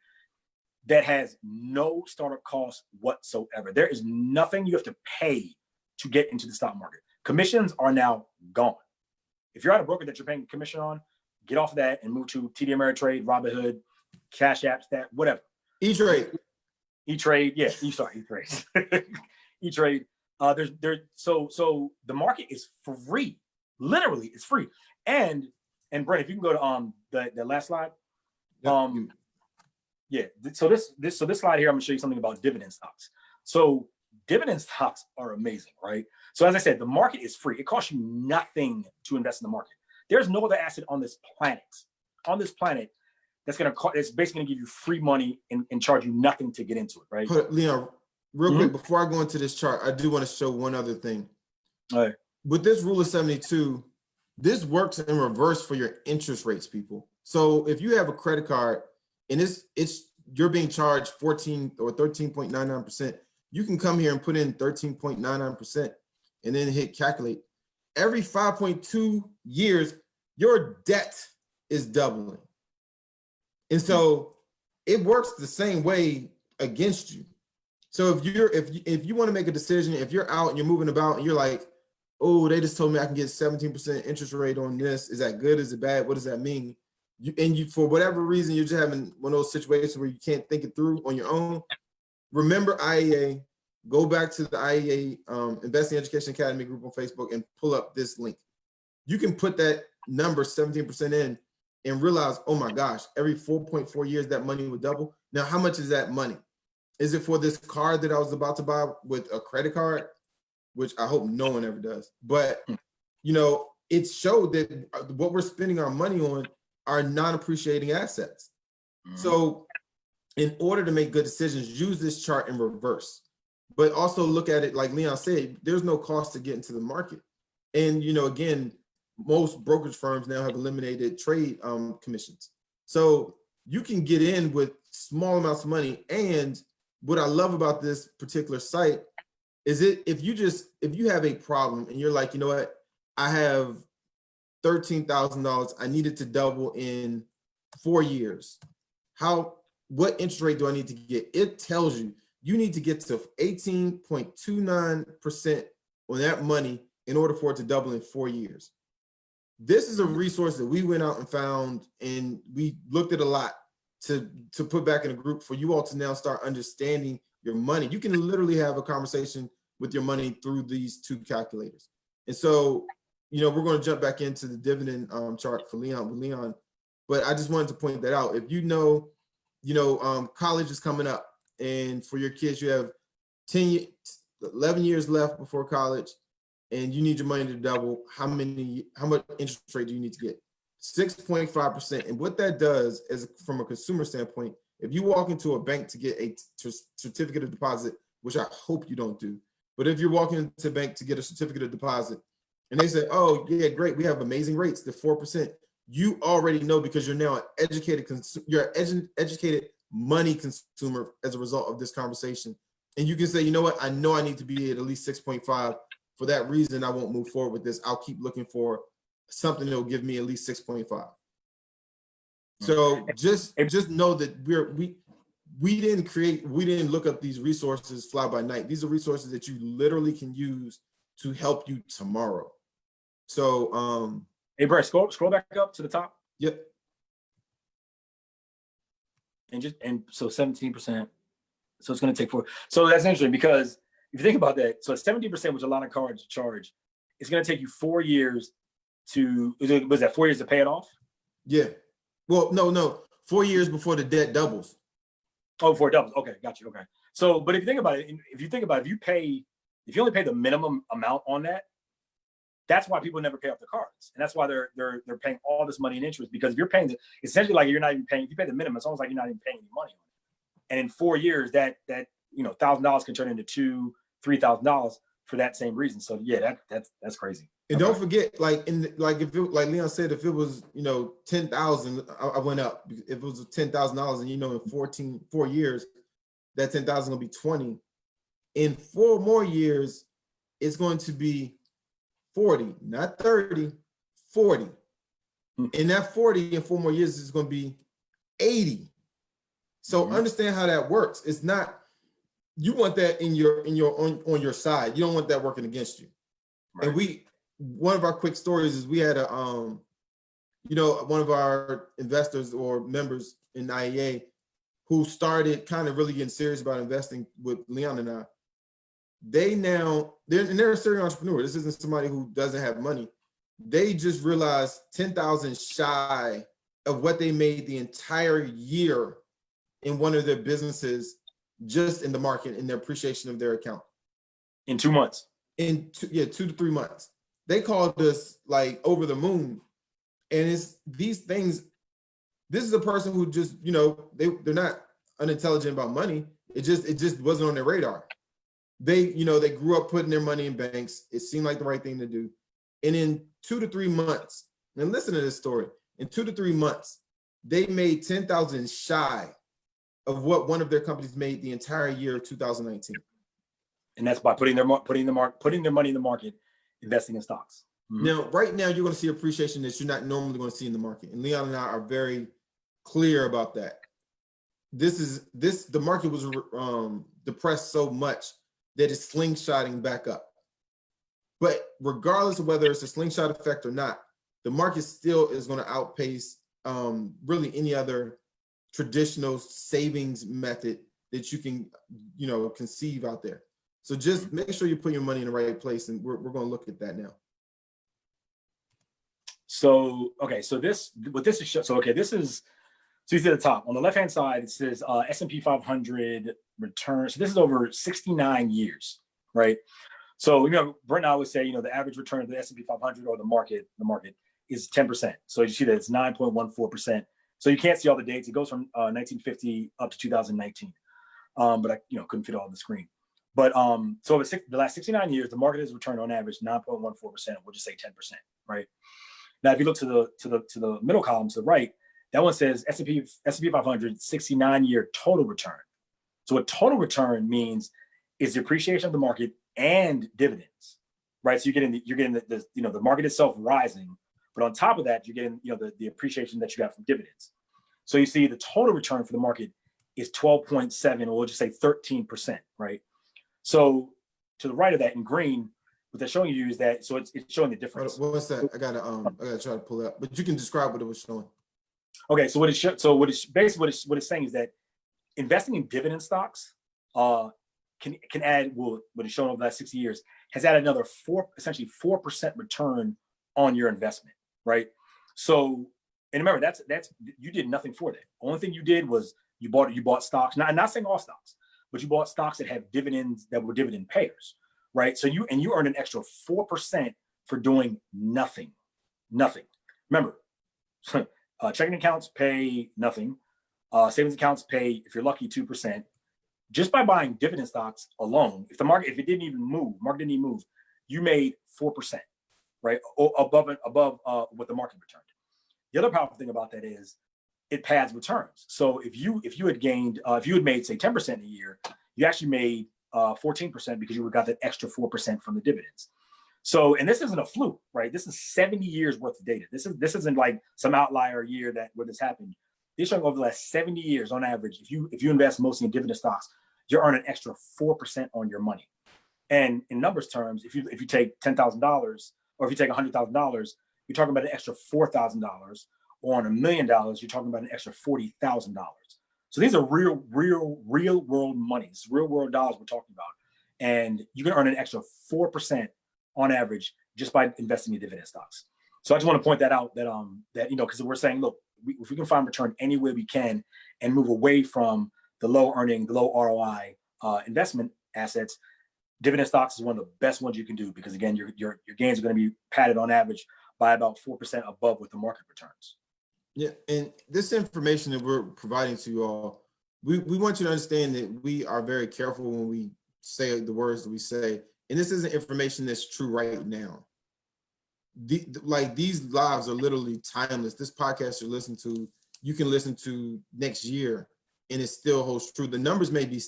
that has no startup costs whatsoever. There is nothing you have to pay to get into the stock market. Commissions are now gone. If you're at a broker that you're paying commission on, get off of that and move to TD Ameritrade, Robinhood, Cash App, Stat, whatever. E-Trade. Yeah. E-Trade. E-Trade. So the market is free. Literally, it's free. And Brent, if you can go to the last slide. Yeah. So this slide here, I'm gonna show you something about dividend stocks. So dividend stocks are amazing, right? So as I said, the market is free. It costs you nothing to invest in the market. There's no other asset on this planet that's basically gonna give you free money and charge you nothing to get into it, right? Leon, real quick, before I go into this chart, I do want to show one other thing. All right. With this rule of 72, this works in reverse for your interest rates, people. So if you have a credit card and you're being charged 14 or 13.99%, you can come here and put in 13.99% and then hit calculate. Every 5.2 years, your debt is doubling. And so it works the same way against you. So if you want to make a decision, if you're out and you're moving about and you're like, oh, they just told me I can get 17% interest rate on this. Is that good? Is it bad? What does that mean? You for whatever reason, you're just having one of those situations where you can't think it through on your own. Remember IEA, go back to the IEA Investing Education Academy group on Facebook and pull up this link. You can put that number 17% in and realize, oh my gosh, every 4.4 years that money would double. Now, how much is that money? Is it for this card that I was about to buy with a credit card, which I hope no one ever does? But, it showed that what we're spending our money on are non-appreciating assets. Mm-hmm. So in order to make good decisions, use this chart in reverse, but also look at it like Leon said, there's no cost to get into the market. And, again, most brokerage firms now have eliminated trade commissions. So you can get in with small amounts of money. And what I love about this particular site is if you have a problem and you're like, you know what, I have $13,000, I need it to double in 4 years. What interest rate do I need to get? It tells you need to get to 18.29% on that money in order for it to double in 4 years. This is a resource that we went out and found, and we looked at a lot to put back in a group for you all to now start understanding your money. You can literally have a conversation with your money through these two calculators. And so, we're going to jump back into the dividend chart for Leon, but I just wanted to point that out. If college is coming up, and for your kids, you have 11 years left before college, and you need your money to double, how much interest rate do you need to get? 6.5%. And what that does is, from a consumer standpoint, if you walk into a bank to get a certificate of deposit, which I hope you don't do, but if you're walking into a bank to get a certificate of deposit and they say, oh yeah, great, we have amazing rates, they're 4%, you already know, because you're now an educated money consumer as a result of this conversation. And you can say, you know what, I know I need to be at least 6.5. For that reason, I won't move forward with this. I'll keep looking for something that will give me at least 6.5. So just know that we didn't look up these resources fly by night. These are resources that you literally can use to help you tomorrow. So hey, Brett, scroll back up to the top. Yep. And so 17%. So it's going to take 4. So that's interesting, because if you think about that, so 17%, which a lot of cards charge, it's going to take you 4 years to, was that 4 years to pay it off? Yeah. Well, no, 4 years before the debt doubles. Oh, before it doubles. Okay, got you. Okay. So, but if you think about it, if you only pay the minimum amount on that, that's why people never pay off the cards, and that's why they're paying all this money in interest. Because if you're paying essentially like you're not even paying, if you pay the minimum, it's almost like you're not even paying any money on it. And in 4 years, that $1,000 can turn into $2,000-$3,000 for that same reason. So yeah, that's crazy. And don't forget, like if like Leon said, if it was 10,000, I went up. If it was $10,000, and in 4 years, that 10,000 gonna be 20. In 4 more years, it's going to be 40, not 30, 40. And that 40 in 4 more years is going to be 80. So understand how that works. It's not, you want that on your side. You don't want that working against you. Right. And one of our quick stories is we had one of our investors or members in IEA who started kind of really getting serious about investing with Leon and I. They're a serial entrepreneur. This isn't somebody who doesn't have money. They just realized 10,000 shy of what they made the entire year in one of their businesses, just in the market, in their appreciation of their account. In 2 months. 2 to 3 months. They called us like over the moon. And it's these things. This is a person who just, they're not unintelligent about money. It just wasn't on their radar. They grew up putting their money in banks. It seemed like the right thing to do. And in 2 to 3 months, and listen to this story, in 2 to 3 months, they made 10,000 shy of what one of their companies made the entire year of 2019. And that's by putting their money in the market, investing in stocks. Mm-hmm. Now, right now, you're going to see appreciation that you're not normally going to see in the market. And Leon and I are very clear about that. The market was depressed so much that it's slingshotting back up. But regardless of whether it's a slingshot effect or not, the market still is going to outpace really any other traditional savings method that you can, conceive out there. So just make sure you put your money in the right place, and we're going to look at that now. So, okay, so this is, so you see at the top, on the left-hand side, it says S&P 500 return. So this is over 69 years, right? So, Brent and I would say, the average return of the S&P 500 or the market is 10%. So you see that it's 9.14%. So you can't see all the dates. It goes from 1950 up to 2019. But I, couldn't fit all on the screen. But so over the last 69 years, the market has returned on average 9.14%. We'll just say 10%, right? Now, if you look to the middle column to the right, that one says S&P 500 69-year total return. So what total return means is the appreciation of the market and dividends, right? So you're getting the market itself rising, but on top of that, you're getting the appreciation that you got from dividends. So you see the total return for the market is 12.7, or we'll just say 13%, right? So to the right of that in green, what they're showing you is that, so it's showing the difference. What's that? I gotta try to pull it up, but you can describe what it was showing. Okay, so what it's basically what it's saying is that investing in dividend stocks can add, well, what it's shown over the last 60 years has added another essentially 4% return on your investment, right? So, and remember, that's you did nothing for that. Only thing you did was you bought stocks. Not saying all stocks, but you bought stocks that have dividends, that were dividend payers, right? So you earned an extra 4% for doing nothing. Remember, checking accounts pay nothing. Savings accounts pay, if you're lucky, 2%. Just by buying dividend stocks alone, if market didn't even move, you made 4%, right? Above what the market returned. The other powerful thing about that is it pads returns. So if you had made, say, 10% a year, you actually made 14% because you got that extra 4% from the dividends. So, and this isn't a fluke, right? This is 70 years worth of data. This isn't like some outlier year where this happened. They're showing over the last 70 years on average, if you invest mostly in dividend stocks, you're earning an extra 4% on your money. And in numbers terms, if you take $10,000 or if you take $100,000, you're talking about an extra $4,000. Or on $1 million, you're talking about an extra $40,000. So these are real world money. It's real world dollars we're talking about. And you can earn an extra 4% on average just by investing in dividend stocks. So I just want to point that out, that because we're saying, look, if we can find return any way we can and move away from the low ROI investment assets, dividend stocks is one of the best ones you can do, because again, your gains are going to be padded on average by about 4% above what the market returns. Yeah, and this information that we're providing to you all, we want you to understand that we are very careful when we say the words that we say, and this isn't information that's true right now. These lives are literally timeless. This podcast you're listening to, you can listen to next year, and it still holds true. The numbers may be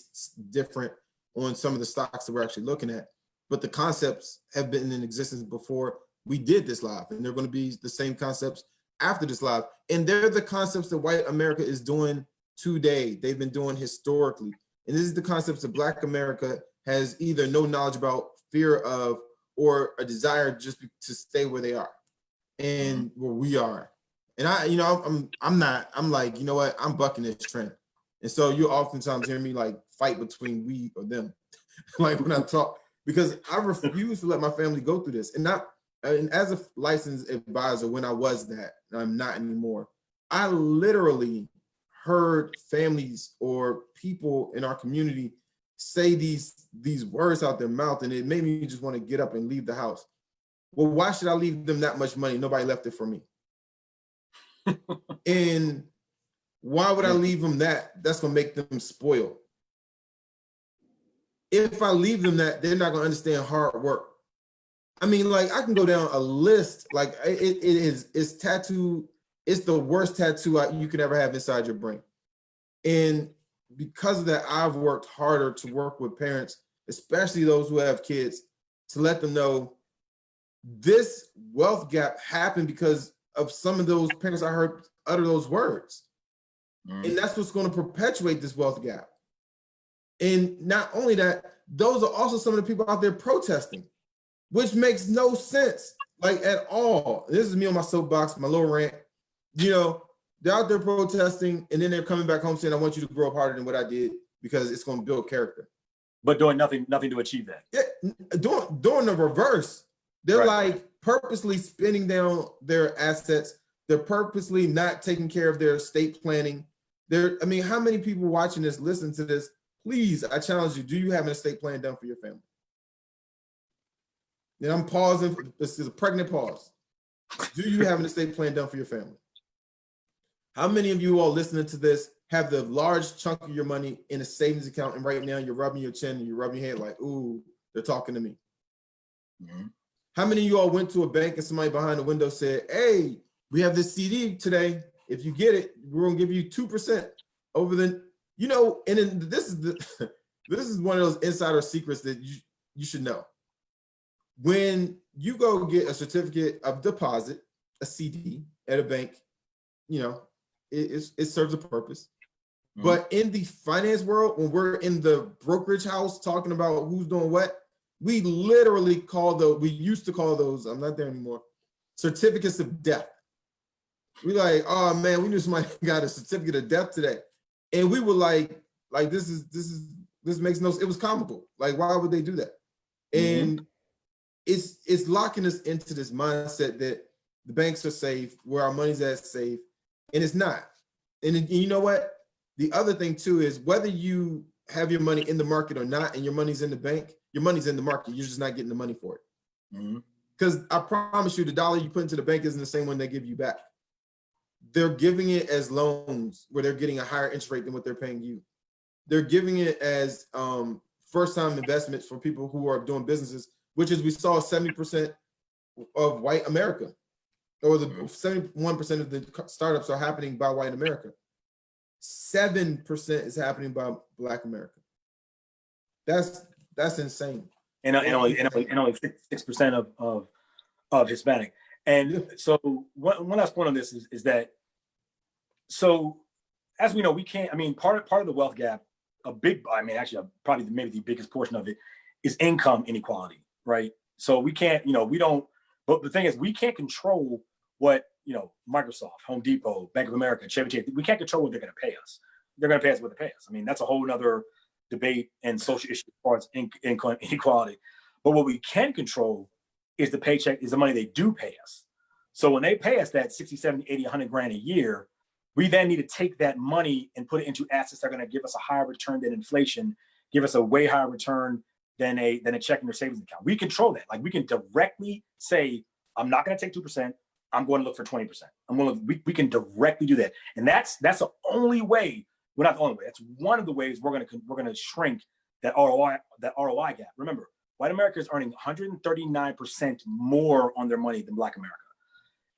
different on some of the stocks that we're actually looking at, but the concepts have been in existence before we did this live, and they're going to be the same concepts after this live. And they're the concepts that white America is doing today. They've been doing historically. And this is the concepts that Black America has either no knowledge about, fear of, or a desire just to stay where they are and where we are. And I'm like, you know what? I'm bucking this trend. And so you oftentimes hear me like fight between we or them, like when I talk, because I refuse to let my family go through this. And as a licensed advisor, when I was that, I'm not anymore, I literally heard families or people in our community say these words out their mouth, and it made me just want to get up and leave the house. Well, why should I leave them that much money? Nobody left it for me. And why would I leave them that? That's going to make them spoiled. If I leave them that, they're not going to understand hard work. I mean, like, I can go down a list. Like, it's tattooed. It's the worst tattoo you could ever have inside your brain. And because of that, I've worked harder to work with parents, especially those who have kids, to let them know this wealth gap happened because of some of those parents I heard utter those words. And that's what's going to perpetuate this wealth gap. And not only that, those are also some of the people out there protesting, which makes no sense, like, at all. This is me on my soapbox, my little rant. They're out there protesting, and then they're coming back home saying, I want you to grow up harder than what I did because it's going to build character. But doing nothing to achieve that. Yeah, doing the reverse. They're like purposely spending down their assets. They're purposely not taking care of their estate planning. How many people watching this, listen to this? Please, I challenge you, do you have an estate plan done for your family? And I'm pausing. This is a pregnant pause. Do you have an estate plan done for your family? How many of you all listening to this have the large chunk of your money in a savings account, and right now you're rubbing your chin and you're rubbing your head like, ooh, they're talking to me? Mm-hmm. How many of you all went to a bank and somebody behind the window said, hey, we have this CD today. If you get it, we're going to give you 2% over the, and then this is one of those insider secrets that you should know. When you go get a certificate of deposit, a CD at a bank, it serves a purpose. Mm-hmm. But in the finance world, when we're in the brokerage house talking about who's doing what, We literally call those, we used to call those, I'm not there anymore, certificates of death. We like, oh man, we knew somebody got a certificate of death today. And we were like this makes no sense. It was comical. Like, why would they do that? And it's locking us into this mindset that the banks are safe, where our money's at safe, and it's not. And you know what? The other thing too is whether you have your money in the market or not, and your money's in the bank, your money's in the market. You're just not getting the money for it. Because I promise you, the dollar you put into the bank isn't the same one they give you back. They're giving it as loans where they're getting a higher interest rate than what they're paying you. They're giving it as first-time investments for people who are doing businesses, which is we saw 70% of white America, or the 71% of the startups are happening by white America. 7% is happening by Black America. That's insane. And only 6% of Hispanic. And so one last point on this is that, so as we know, we can't, I mean, part of the wealth gap, probably maybe the biggest portion of it is income inequality, right? So we can't, but the thing is, we can't control what, Microsoft, Home Depot, Bank of America, Chevy Chase, we can't control what they're going to pay us. They're going to pay us what they pay us. I mean, that's a whole nother debate and social issue as far as income inequality. But what we can control is the paycheck, is the money they do pay us. So when they pay us that 60, 70, 80, 100 grand a year, we then need to take that money and put it into assets that are going to give us a higher return than inflation, give us a way higher return than a checking or savings account. We control that. Like, we can directly say, I'm not going to take 2%. I'm going to look for 20%. We can directly do that. And that's the only way. Well, not the only way. That's one of the ways we're going to shrink that ROI gap. Remember, white America is earning 139% more on their money than Black America.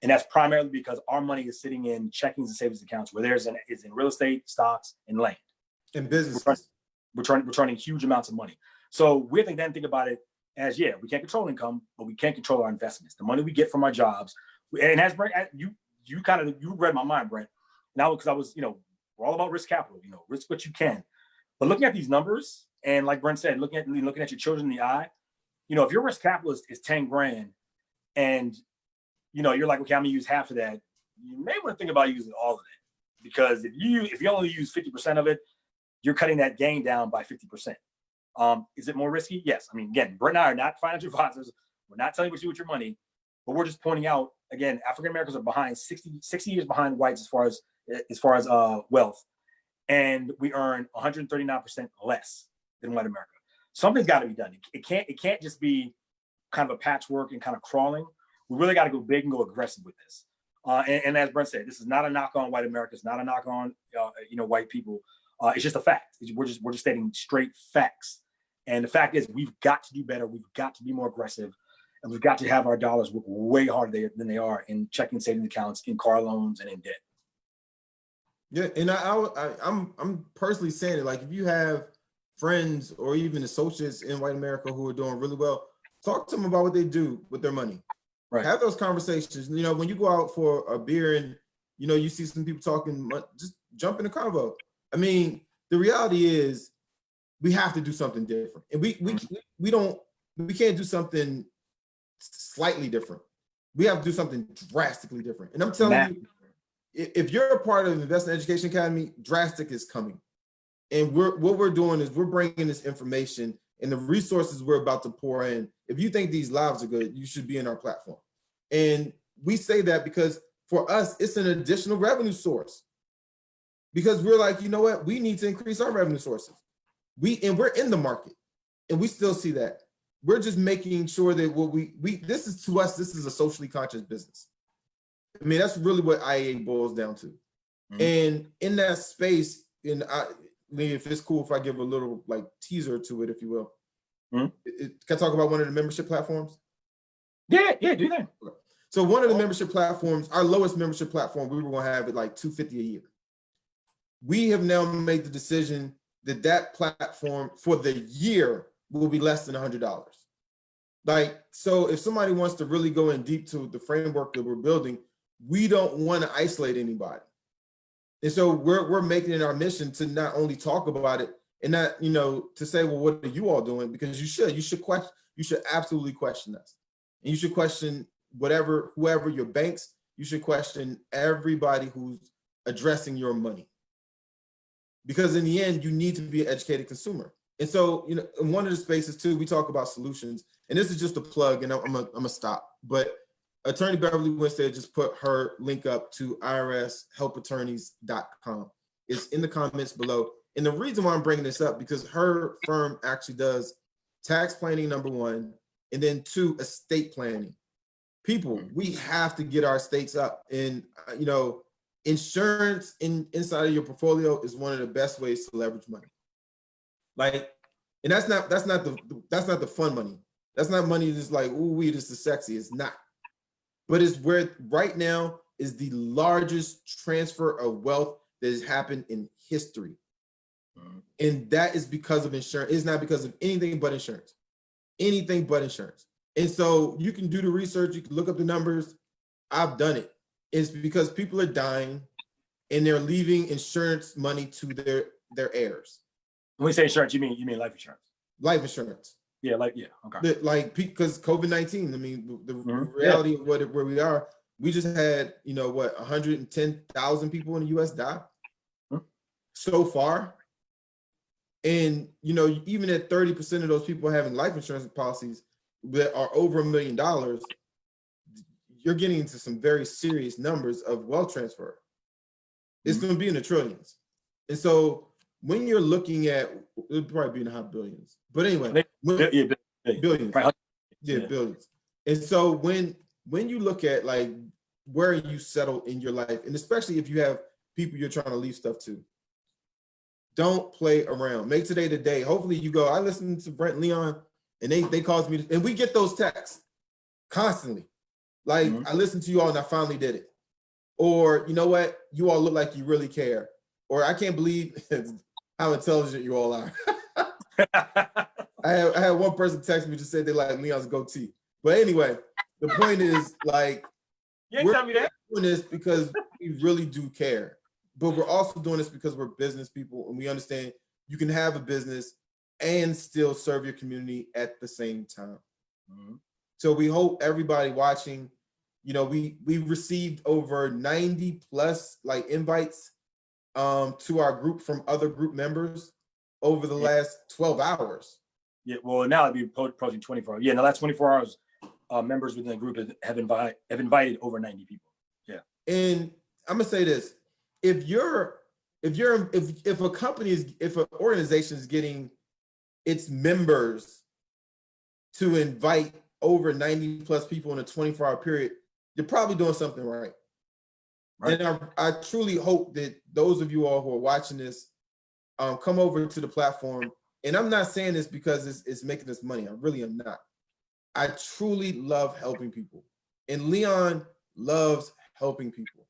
And that's primarily because our money is sitting in checkings and savings accounts, where it's in real estate, stocks, and land. And business. We're returning huge amounts of money. So we have to then think about it as, we can't control income, but we can't control our investments. The money we get from our jobs. And as Brent, you read my mind, Brent. Now, because I was, we're all about risk capital, risk what you can. But looking at these numbers, and like Brent said, looking at your children in the eye, if your risk capital is 10 grand, and you're like, okay, I'm gonna use half of that, you may want to think about using all of it. Because if you only use 50% of it, you're cutting that gain down by 50%. Is it more risky? Yes. I mean, again, Brent and I are not financial advisors. We're not telling you what to do with your money, but we're just pointing out, again, African Americans are behind 60 years behind whites as far as wealth, and we earn 139% less than white America. Something's got to be done. It can't just be kind of a patchwork and kind of crawling. We really got to go big and go aggressive with this. And as Brent said, this is not a knock on white America. It's not a knock on white people. It's just a fact. We're just stating straight facts. And the fact is, we've got to do better. We've got to be more aggressive, and we've got to have our dollars work way harder than they are in checking savings accounts, in car loans, and in debt. Yeah, and I'm personally saying it. Like, if you have friends or even associates in white America who are doing really well, talk to them about what they do with their money. Right. Have those conversations. When you go out for a beer and you see some people talking, just jump in the convo. I mean, the reality is, we have to do something different, and we can't do something slightly different. We have to do something drastically different. And I'm telling you, if you're a part of Investment Education Academy, drastic is coming. And what we're doing is we're bringing this information and the resources we're about to pour in. If you think these lives are good, you should be in our platform. And we say that because for us, it's an additional revenue source. Because we're like, you know what? We need to increase our revenue sources. We're in the market, and we still see that. We're just making sure that this is a socially conscious business. I mean, that's really what IAA boils down to. And in that space, if it's cool if I give a little teaser to it, if you will. Can I talk about one of the membership platforms? Yeah, do that. Okay. So one of the membership platforms, our lowest membership platform, we were going to have it like $250 a year. We have now made the decision that platform for the year will be less than $100. So if somebody wants to really go in deep to the framework that we're building, we don't want to isolate anybody. And so we're making it our mission to not only talk about it And that, to say, well, what are you all doing? Because you should question, you should absolutely question us. And you should question whoever your banks, you should question everybody who's addressing your money. Because in the end, you need to be an educated consumer. And so, in one of the spaces too, we talk about solutions, and this is just a plug, and I'm gonna stop. But Attorney Beverly Winstead just put her link up to irshelpattorneys.com. It's in the comments below. And the reason why I'm bringing this up, because her firm actually does tax planning, number one, and then two, estate planning. People, we have to get our estates up. And, insurance inside of your portfolio is one of the best ways to leverage money. And that's not the fun money. That's not money that's like, ooh, this is sexy. It's not. But it's where right now is the largest transfer of wealth that has happened in history. And that is because of insurance. It's not because of anything but insurance. Anything but insurance. And so you can do the research, you can look up the numbers. I've done it. It's because people are dying and they're leaving insurance money to their heirs. When we say insurance, you mean life insurance? Life insurance. Yeah, okay. Because COVID-19, I mean, the reality of where we are, we just had, 110,000 people in the US die so far. And, even at 30% of those people having life insurance policies that are over $1 million, you're getting into some very serious numbers of wealth transfer. It's going to be in the trillions. And so when you're looking at, it'll probably be in the high billions. But anyway, billions. Billions. And so when you look at where you settle in your life, and especially if you have people you're trying to leave stuff to, don't play around. Make today the day. Hopefully you go, I listen to Brent and Leon, and they calls me, and we get those texts constantly. I listened to you all and I finally did it. Or, you know what? You all look like you really care. Or I can't believe how intelligent you all are. I had one person text me just said they like Leon's goatee. But anyway, the point is we're tell me that. Doing this because we really do care. But we're also doing this because we're business people and we understand you can have a business and still serve your community at the same time. So we hope everybody watching, we received over 90 plus invites to our group from other group members over the last 12 hours. Yeah, well, now it'd be approaching 24 hours. Yeah, in the last 24 hours, members within the group have invited over 90 people. Yeah. And I'm gonna say this: if an organization is getting its members to invite over 90 plus people in a 24-hour period, you're probably doing something right. And I truly hope that those of you all who are watching this come over to the platform. And I'm not saying this because it's making us money. I really am not. I truly love helping people. And Leon loves helping people.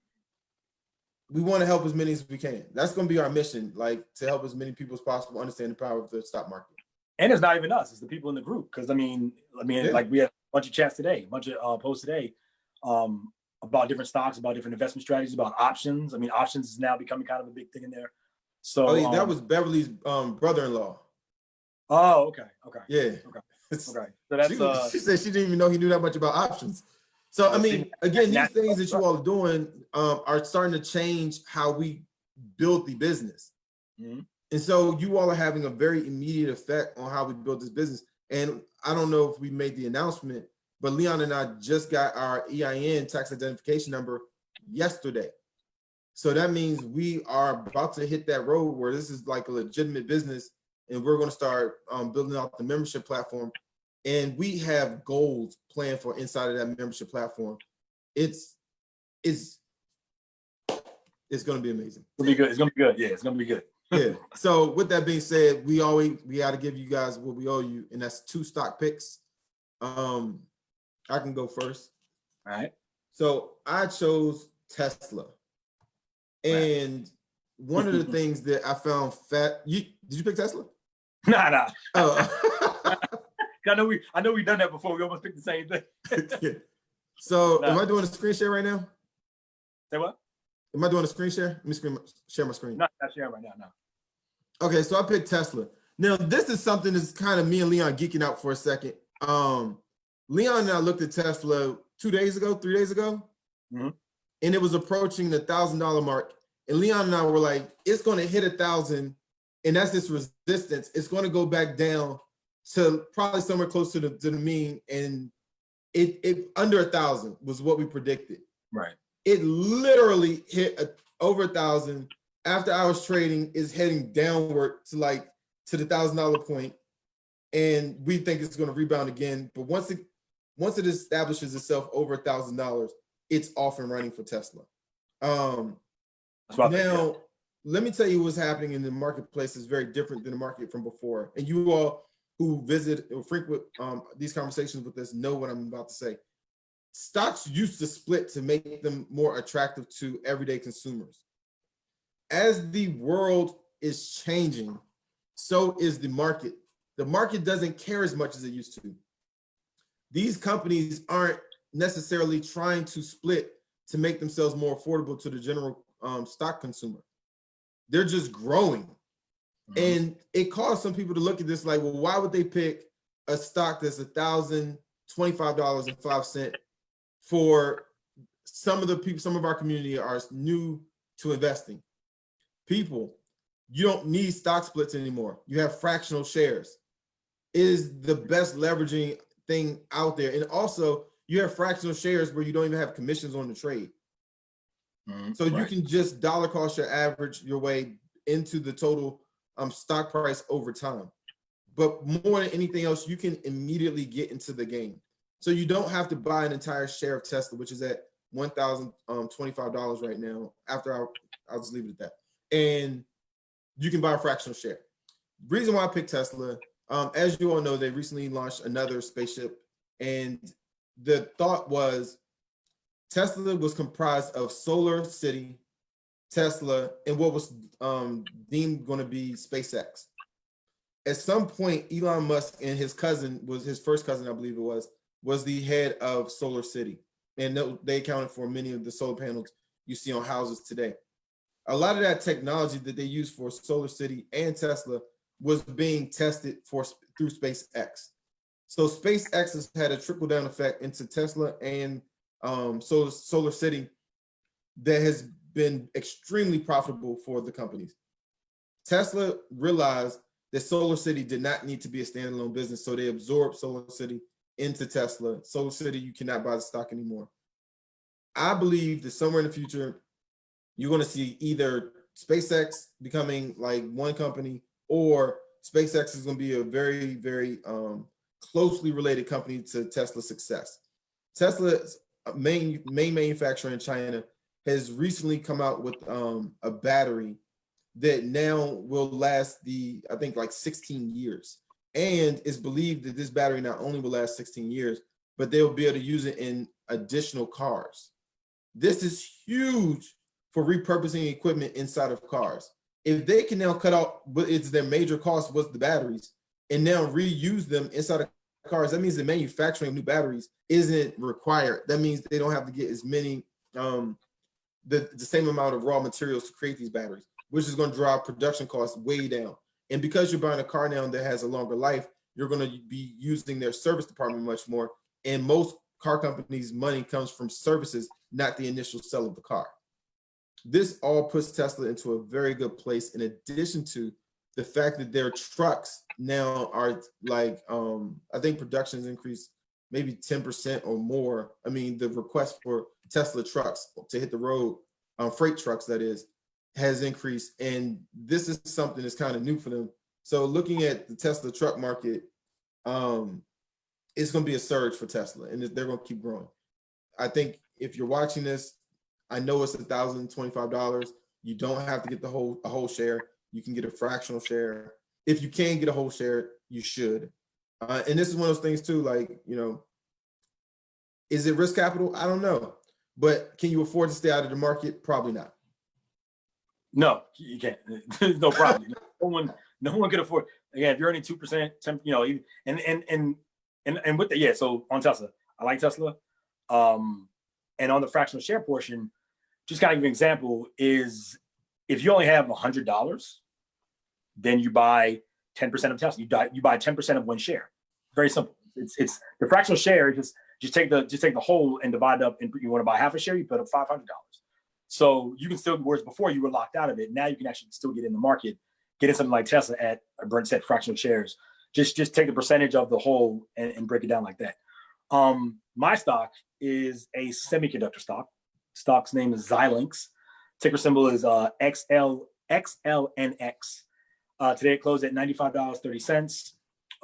We want to help as many as we can. That's going to be our mission, to help as many people as possible understand the power of the stock market. And it's not even us; it's the people in the group. Because we had a bunch of chats today, a bunch of posts today about different stocks, about different investment strategies, about options. Options is now becoming kind of a big thing in there. So that was Beverly's brother-in-law. Oh, okay. Yeah. Okay. So that's she said she didn't even know he knew that much about options. So again, these things that you all are doing are starting to change how we build the business. And so you all are having a very immediate effect on how we build this business. And I don't know if we made the announcement, but Leon and I just got our EIN, tax identification number, yesterday. So that means we are about to hit that road where this is a legitimate business, and we're going to start building out the membership platform. And we have goals planned for inside of that membership platform. It's going to be amazing. It'll be good. It's going to be good. Yeah, it's going to be good. Yeah. So with that being said, we got to give you guys what we owe you, and that's 2 stock picks. I can go first. All right. So I chose Tesla, and one of the things that I found did you pick Tesla? Nah. Oh. I know we've done that before. We almost picked the same thing. Yeah. So am I doing a screen share right now? Say what? Am I doing a screen share? Let me share my screen. Not sharing right now, no. Okay, so I picked Tesla. Now, this is something that's kind of me and Leon geeking out for a second. Leon and I looked at Tesla 3 days ago, Mm-hmm. and it was approaching the $1,000 mark. And Leon and I were like, it's going to hit 1,000, and that's this resistance. It's going to go back down to probably somewhere close to the mean, and it under 1,000 was what we predicted. Right. It literally hit over 1,000. After hours trading is heading downward to the $1,000 point, and we think it's going to rebound again. But once it establishes itself over $1,000, it's off and running for Tesla. Now, let me tell you what's happening in the marketplace is very different than the market from before. And you all who visit or frequent these conversations with us know what I'm about to say. Stocks used to split to make them more attractive to everyday consumers. As the world is changing, so is the market. The market doesn't care as much as it used to. These companies aren't necessarily trying to split to make themselves more affordable to the general stock consumer. They're just growing. Mm-hmm. And it caused some people to look at this like, well, why would they pick a stock that's $1,025.05 for some of the people, some of our community are new to investing. People, you don't need stock splits anymore. You have fractional shares. It is the best leveraging thing out there. And also, you have fractional shares where you don't even have commissions on the trade. Mm-hmm. So you can just dollar cost your average your way into the total stock price over time. But more than anything else, you can immediately get into the game. So you don't have to buy an entire share of Tesla, which is at $1,025 right now. After I'll just leave it at that. And you can buy a fractional share. Reason why I picked Tesla, as you all know, they recently launched another spaceship. And the thought was Tesla was comprised of Solar City, Tesla, and what was deemed going to be SpaceX. At some point, Elon Musk and his cousin, was his first cousin, I believe it was the head of Solar City. And they accounted for many of the solar panels you see on houses today. A lot of that technology that they use for Solar City and Tesla was being tested through SpaceX. So SpaceX has had a trickle-down effect into Tesla and Solar City that has been extremely profitable for the companies. Tesla realized that Solar City did not need to be a standalone business, so they absorbed Solar City into Tesla. Solar City, you cannot buy the stock anymore. I believe that somewhere in the future, you're going to see either SpaceX becoming like one company, or SpaceX is going to be a very, very closely related company to Tesla's success. Tesla's main manufacturer in China has recently come out with a battery that now will last I think like 16 years. And it's believed that this battery not only will last 16 years, but they'll be able to use it in additional cars. This is huge for repurposing equipment inside of cars. If they can now cut out what is their major cost was the batteries and now reuse them inside of cars, that means the manufacturing of new batteries isn't required. That means they don't have to get as many, the same amount of raw materials to create these batteries, which is going to drive production costs way down. And because you're buying a car now that has a longer life, you're going to be using their service department much more. And most car companies' money comes from services, not the initial sell of the car. This all puts Tesla into a very good place, in addition to the fact that their trucks now are like, I think production has increased maybe 10% or more. I mean, the request for Tesla trucks to hit the road, freight trucks that is, has increased. And this is something that's kind of new for them. So looking at the Tesla truck market, it's going to be a surge for Tesla, and they're going to keep growing. I think if you're watching this, I know it's $1,025. You don't have to get a whole share. You can get a fractional share. If you can get a whole share, you should. And this is one of those things too, like, is it risk capital? I don't know. But can you afford to stay out of the market? Probably not. No, you can't. There's no problem. No one can afford. Again, if you're earning 2%, 10, and with the so on Tesla, I like Tesla. And on the fractional share portion, just kind of give an example is if you only have $100 then you buy 10% of Tesla. You buy 10% of one share. Very simple. It's the fractional share. Just take the whole and divide it up. And you want to buy half a share, you put up $500. So you can still, whereas before you were locked out of it, now you can actually still get in the market, get in something like Tesla at, Brent said, fractional shares. Just take the percentage of the whole and break it down like that. My stock is a semiconductor stock. Stock's name is Xilinx. Ticker symbol is XLNX. Today it closed at $95.30.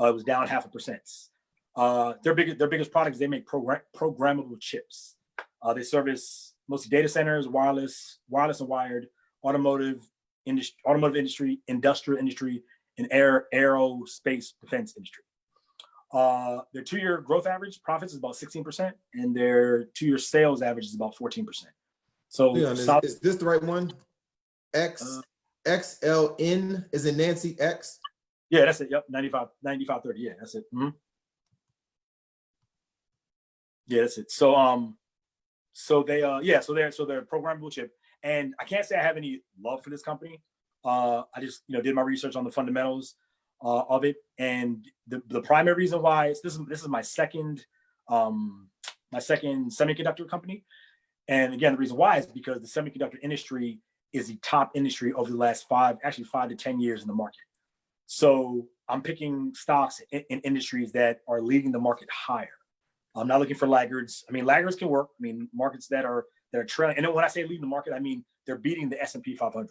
It was down 0.5%. Their biggest product is they make programmable chips. They service mostly data centers, wireless and wired, automotive industry, industrial industry, and aerospace defense industry. Their 2-year growth average profits is about 16%, and their 2-year sales average is about 14%. So is this the right one? XLN is it Nancy X? Yeah, that's it. Yep, 95.30. Yeah, that's it. Mm-hmm. Yeah, that's it. So they're programmable chip, and I can't say I have any love for this company. I just did my research on the fundamentals of it, and the primary reason why this is my second semiconductor company, and again the reason why is because the semiconductor industry is the top industry over the last 5 to 10 years in the market. So I'm picking stocks in industries that are leading the market higher. I'm not looking for laggards. I mean, laggards can work. I mean, markets that are trailing. And then when I say leading the market, I mean they're beating the S&P 500.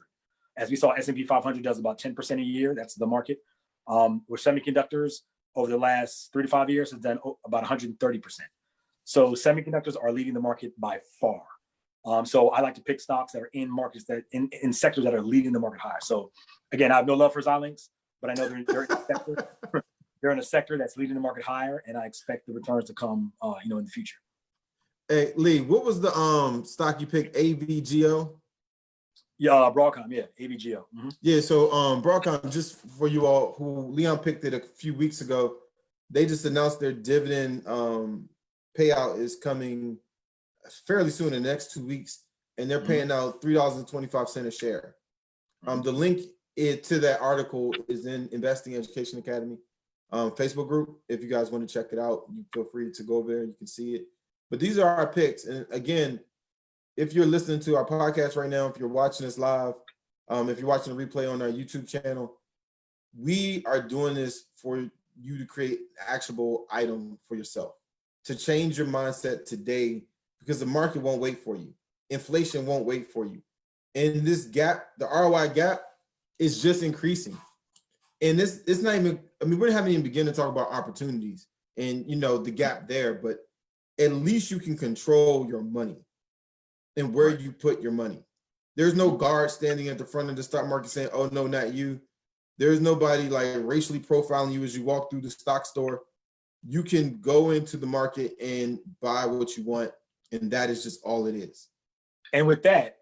As we saw, S&P 500 does about 10% a year. That's the market. With semiconductors over the last 3 to 5 years has done about 130%. So semiconductors are leading the market by far. So I like to pick stocks that are in markets that in sectors that are leading the market higher. So again, I have no love for Xilinx, but I know they're in a sector. They're in a sector that's leading the market higher, and I expect the returns to come, in the future. Hey, Lee, what was the stock you picked? AVGO? Yeah, Broadcom. Yeah, AVGO. Mm-hmm. Yeah, so Broadcom, just for you all who Leon picked it a few weeks ago, they just announced their dividend payout is coming fairly soon in the next 2 weeks, and they're paying out $3.25 a share. The link to that article is in Investing Education Academy Facebook group. If you guys want to check it out, you feel free to go there. You can see it. But these are our picks. And again, if you're listening to our podcast right now, if you're watching us live, if you're watching the replay on our YouTube channel, we are doing this for you to create an actionable item for yourself, to change your mindset today, because the market won't wait for you. Inflation won't wait for you. And this gap, the ROI gap, is just increasing. And it's not even, I mean, we haven't even begun to talk about opportunities and, the gap there, but at least you can control your money and where you put your money. There's no guard standing at the front of the stock market saying, oh, no, not you. There's nobody like racially profiling you as you walk through the stock store. You can go into the market and buy what you want, and that is just all it is. And with that,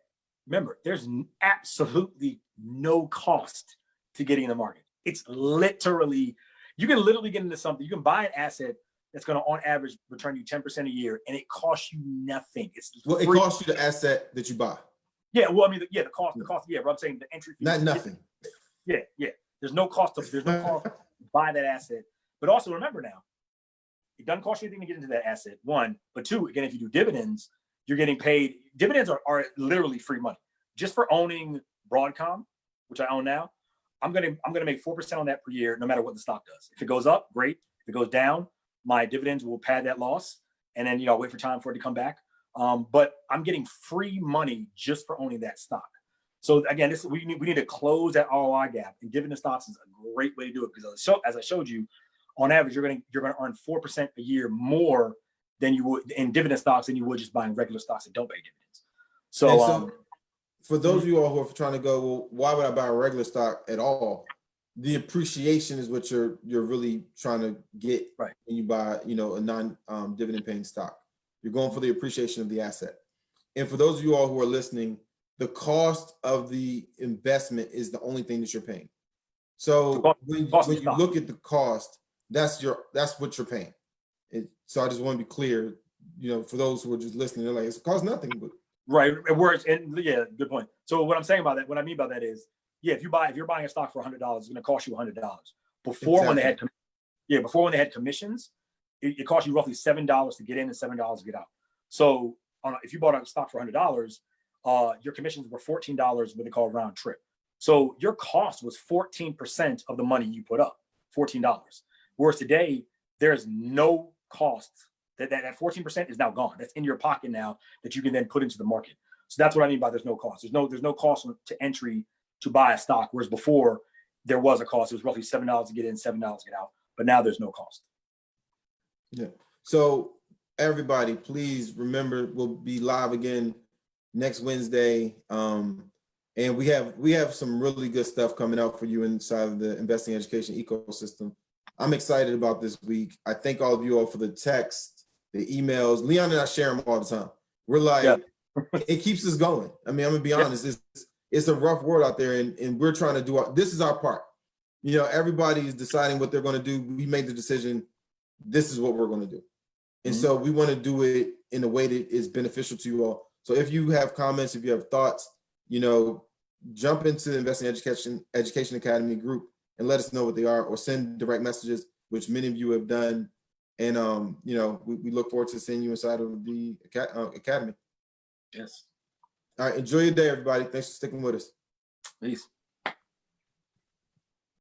remember, there's absolutely no cost to getting in the market. It's literally, you can literally get into something. You can buy an asset that's going to, on average, return you 10% a year, and it costs you nothing. It costs you the asset that you buy. Yeah, well, I mean, the cost. Yeah, but I'm saying the entry fee. Not nothing. Yeah. There's no cost to buy that asset. But also remember now, it doesn't cost you anything to get into that asset, one. But two, again, if you do dividends, you're getting paid. Dividends are literally free money. Just for owning Broadcom, which I own now, I'm gonna make 4% on that per year, no matter what the stock does. If it goes up, great. If it goes down, my dividends will pad that loss, and then I'll wait for time for it to come back. But I'm getting free money just for owning that stock. So again, we need to close that ROI gap, and dividend stocks is a great way to do it, because as I showed you, on average, you're going to earn 4% a year more than you would in dividend stocks than you would just buying regular stocks that don't pay dividends. So for those of you all who are trying to go, well, why would I buy a regular stock at all? The appreciation is what you're really trying to get when you buy, a non-dividend paying stock. You're going for the appreciation of the asset. And for those of you all who are listening, the cost of the investment is the only thing that you're paying. So when you look at the cost, that's what you're paying. So I just want to be clear, for those who are just listening, they're like, it costs nothing. But right. It works. And yeah, good point. So what I'm saying about that, what I mean by that is, if you're buying a stock for $100, it's going to cost you $100. Before when they had commissions, it cost you roughly $7 to get in and $7 to get out. So if you bought a stock for $100, your commissions were $14, what they call round trip. So your cost was 14% of the money you put up, $14. Whereas today, there's no cost. That 14% is now gone. That's in your pocket now that you can then put into the market. So that's what I mean by there's no cost. There's no cost to entry to buy a stock. Whereas before there was a cost. It was roughly $7 to get in, $7 to get out. But now there's no cost. Yeah. So everybody, please remember, we'll be live again next Wednesday. And we have some really good stuff coming out for you inside of the investing education ecosystem. I'm excited about this week. I thank all of you all for the text, the emails. Leon and I share them all the time. We're like, it keeps us going. I mean, I'm gonna be honest, it's a rough world out there, and we're trying to do this is our part. You know, everybody is deciding what they're going to do. We made the decision. This is what we're going to do. And so we want to do it in a way that is beneficial to you all. So if you have comments, if you have thoughts, you know, jump into the Investing Education Academy group and let us know what they are, or send direct messages, which many of you have done. And, you know, we look forward to seeing you inside of the academy. Yes. All right. Enjoy your day, everybody. Thanks for sticking with us. Peace.